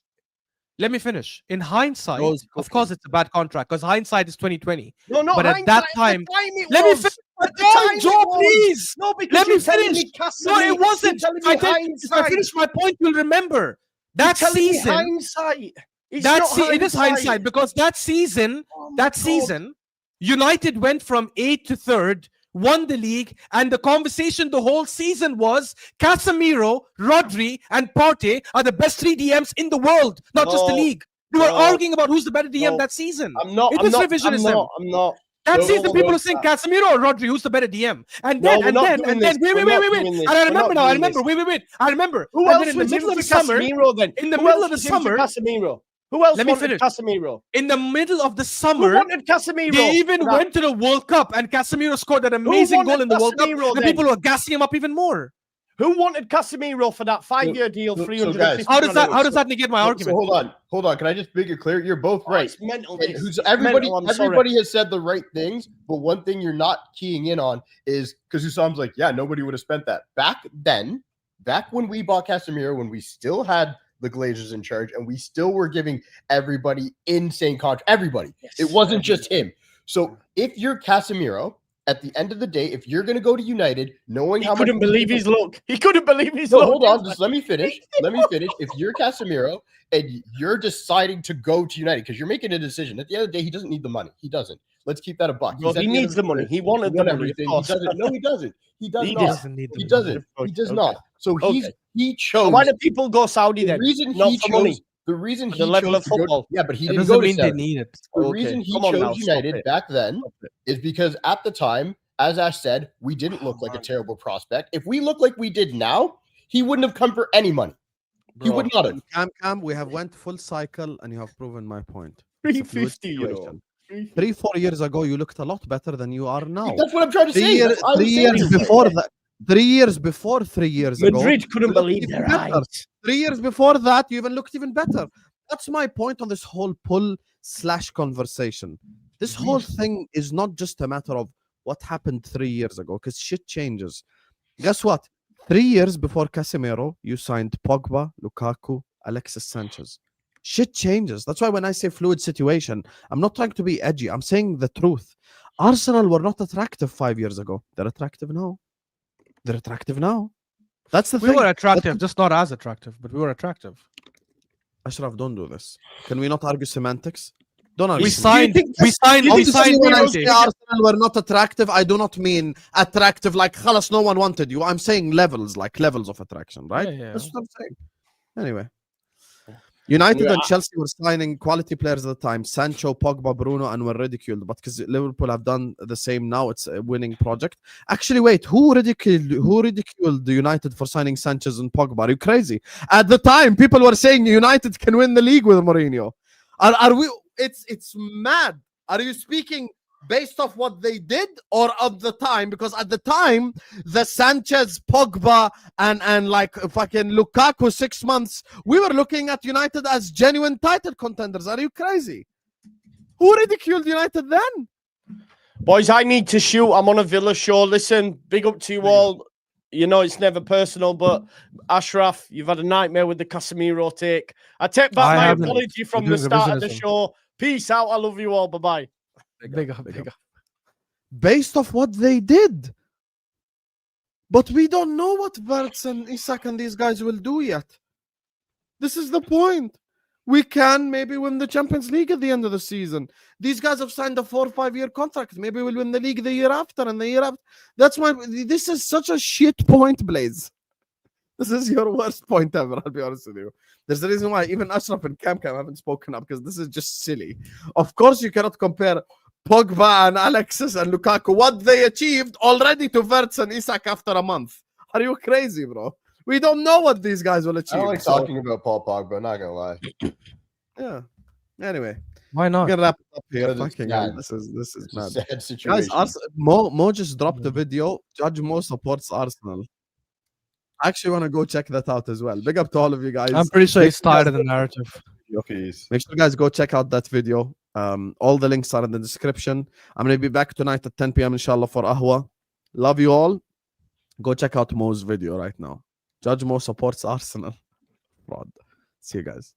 Let me finish. In hindsight, Rose of course, it's a bad contract because hindsight is 2020. No, not But at hindsight. that At the time- it Let me was. finish my At the time point, it Joe, was. please. No, because Let me you're telling finish. me No, Casemiro. it wasn't. You're telling If I me did- if I hindsight. finish my point, you'll remember that You're telling me season. hindsight. It's That not it is hindsight because that season, Oh my God. United went from 8th to 3rd, won the league, and the conversation the whole season was Casemiro, Rodri, and Partey are the best 3 DMs in the world, not just the No, league. We were no, arguing about who's the better DM no. that season. I'm not. It I'm was not. revisionism. I'm not. That No, season, no, people no, are saying Casemiro or Rodri, who's the better DM? And No, then, we're and not then, doing and then, this. wait. We're not doing And this. I We're not remember now. I doing remember. this. Wait. I remember. Who And else then in the was in middle of for the summer, Casemiro then? in the Who middle else of the was in for summer, Casemiro? Who else let me wanted finish. Casemiro? in the middle of the Who summer, wanted Casemiro? they even for that? went to the World Cup, and Casemiro scored that amazing wanted goal in the World Cup, Casemiro and then? people were gassing him up even more. Who wanted Casemiro for that 5-year deal? so 350. guys, How does that negate my So argument? hold on. Can I just make it clear? You're both Oh, right. it's mental. And This. who's It's everybody? mental, I'm sorry. Everybody has said the right things, but one thing you're not keying in on is because Husam's like, yeah, nobody would have spent that back then. Back when we bought Casemiro, when we still had the Glazers in charge, and we still were giving everybody insane contract. Everybody. It wasn't just him. So if you're Casemiro, at the end of the day, if you're going to go to United, knowing He how much couldn't believe his luck. He couldn't believe his No, luck. hold on. Just let me finish. If you're Casemiro and you're deciding to go to United because you're making a decision, at the end of the day, he doesn't need the money. He doesn't. Let's keep that a buck. Bro, He's at he the end needs of the his money. career. He wanted He the won money. everything. Of He course. doesn't. No, he doesn't. He does He not. doesn't need the He money. doesn't. He does Okay. not. So Okay. he chose. Why do people go Saudi the then? reason Not he for chose. money. The reason For he the level chose of to go. football. Yeah, but he That didn't doesn't go to mean they Saudi. need it. The Okay, reason he come on now, chose stop United it. back then Stop it. is because at the time, as Ash said, we didn't look like a terrible prospect. If we look like we did now, he wouldn't have come for any money. He Bro, would not have. Cam, we have went full cycle, and you have proven my point. It's a fluid 350, you know. situation. 3-4 years ago, you looked a lot better than you are now. That's what I'm trying to say. That's what I was 3 saying. years before that. 3 years before 3 years ago, Madrid couldn't you looked believe even their better. eyes. 3 years before that, you even looked even better. That's my point on this whole pull/conversation. This whole thing is not just a matter of what happened 3 years ago, because shit changes. Guess what? 3 years before Casemiro, you signed Pogba, Lukaku, Alexis Sanchez. Shit changes. That's why when I say fluid situation, I'm not trying to be edgy. I'm saying the truth. Arsenal were not attractive 5 years ago. They're attractive now. They're attractive now. That's the We thing. were attractive, just not as attractive, but we were attractive. Ashraf, don't do this. Can we not argue semantics? Don't argue We semantics. signed. We signed. We Obviously, signed. when I Kante. say Arsenal were not attractive, I do not mean attractive like khalas, no one wanted you. I'm saying levels, like levels of attraction, right? Yeah. That's what I'm saying. Anyway, United Yeah, and Chelsea were signing quality players at the time, Sancho, Pogba, Bruno, and were ridiculed. But because Liverpool have done the same now, it's a winning project. Actually, wait, who ridiculed United for signing Sanchez and Pogba? Are you crazy? At the time, people were saying United can win the league with Mourinho. Are we? It's mad. Are you speaking based off what they did or of the time? Because at the time, the Sanchez, Pogba, and like fucking Lukaku 6 months, we were looking at United as genuine title contenders. Are you crazy? Who ridiculed United then? Boys, I need to shoot. I'm on a Villa show. Listen, big up to you all. You know, it's never personal, but Ashraf, you've had a nightmare with the Casemiro take. I take back my haven't. apology from You're the doing start of the revisionism. show. Peace out. I love you all. Bye-bye. Big up. Based off what they did. But we don't know what Verts and Isak and these guys will do yet. This is the point. We can maybe win the Champions League at the end of the season. These guys have signed a 4 or 5 year contract. Maybe we'll win the league the year after and the year after. This is such a shit point, Blaze. This is your worst point ever, I'll be honest with you. There's a reason why even Ashraf and Cam haven't spoken up, because this is just silly. Of course, you cannot compare Pogba and Alexis and Lukaku, what they achieved already, to Verts and Isak after a month. Are you crazy, bro? We don't know what these guys will I achieve. don't like talking about Paul Pogba, not gonna lie. Yeah. Anyway, Why we're not? gonna wrap it up here. Because it's Fucking sad. hell, this is It's mad. a sad Guys, situation. Mo just dropped the video. Judge Mo supports Arsenal. I actually want to go check that out as well. Big up to all of you guys. I'm pretty sure Make he's sure tired guys of the narrative. Peace. Make sure you guys go check out that video. All the links are in the description. I'm gonna be back tonight at 10 p.m. inshallah for Ahwa. Love you all. Go check out Mo's video right now. Judge Mo supports Arsenal. Fraud. See you guys.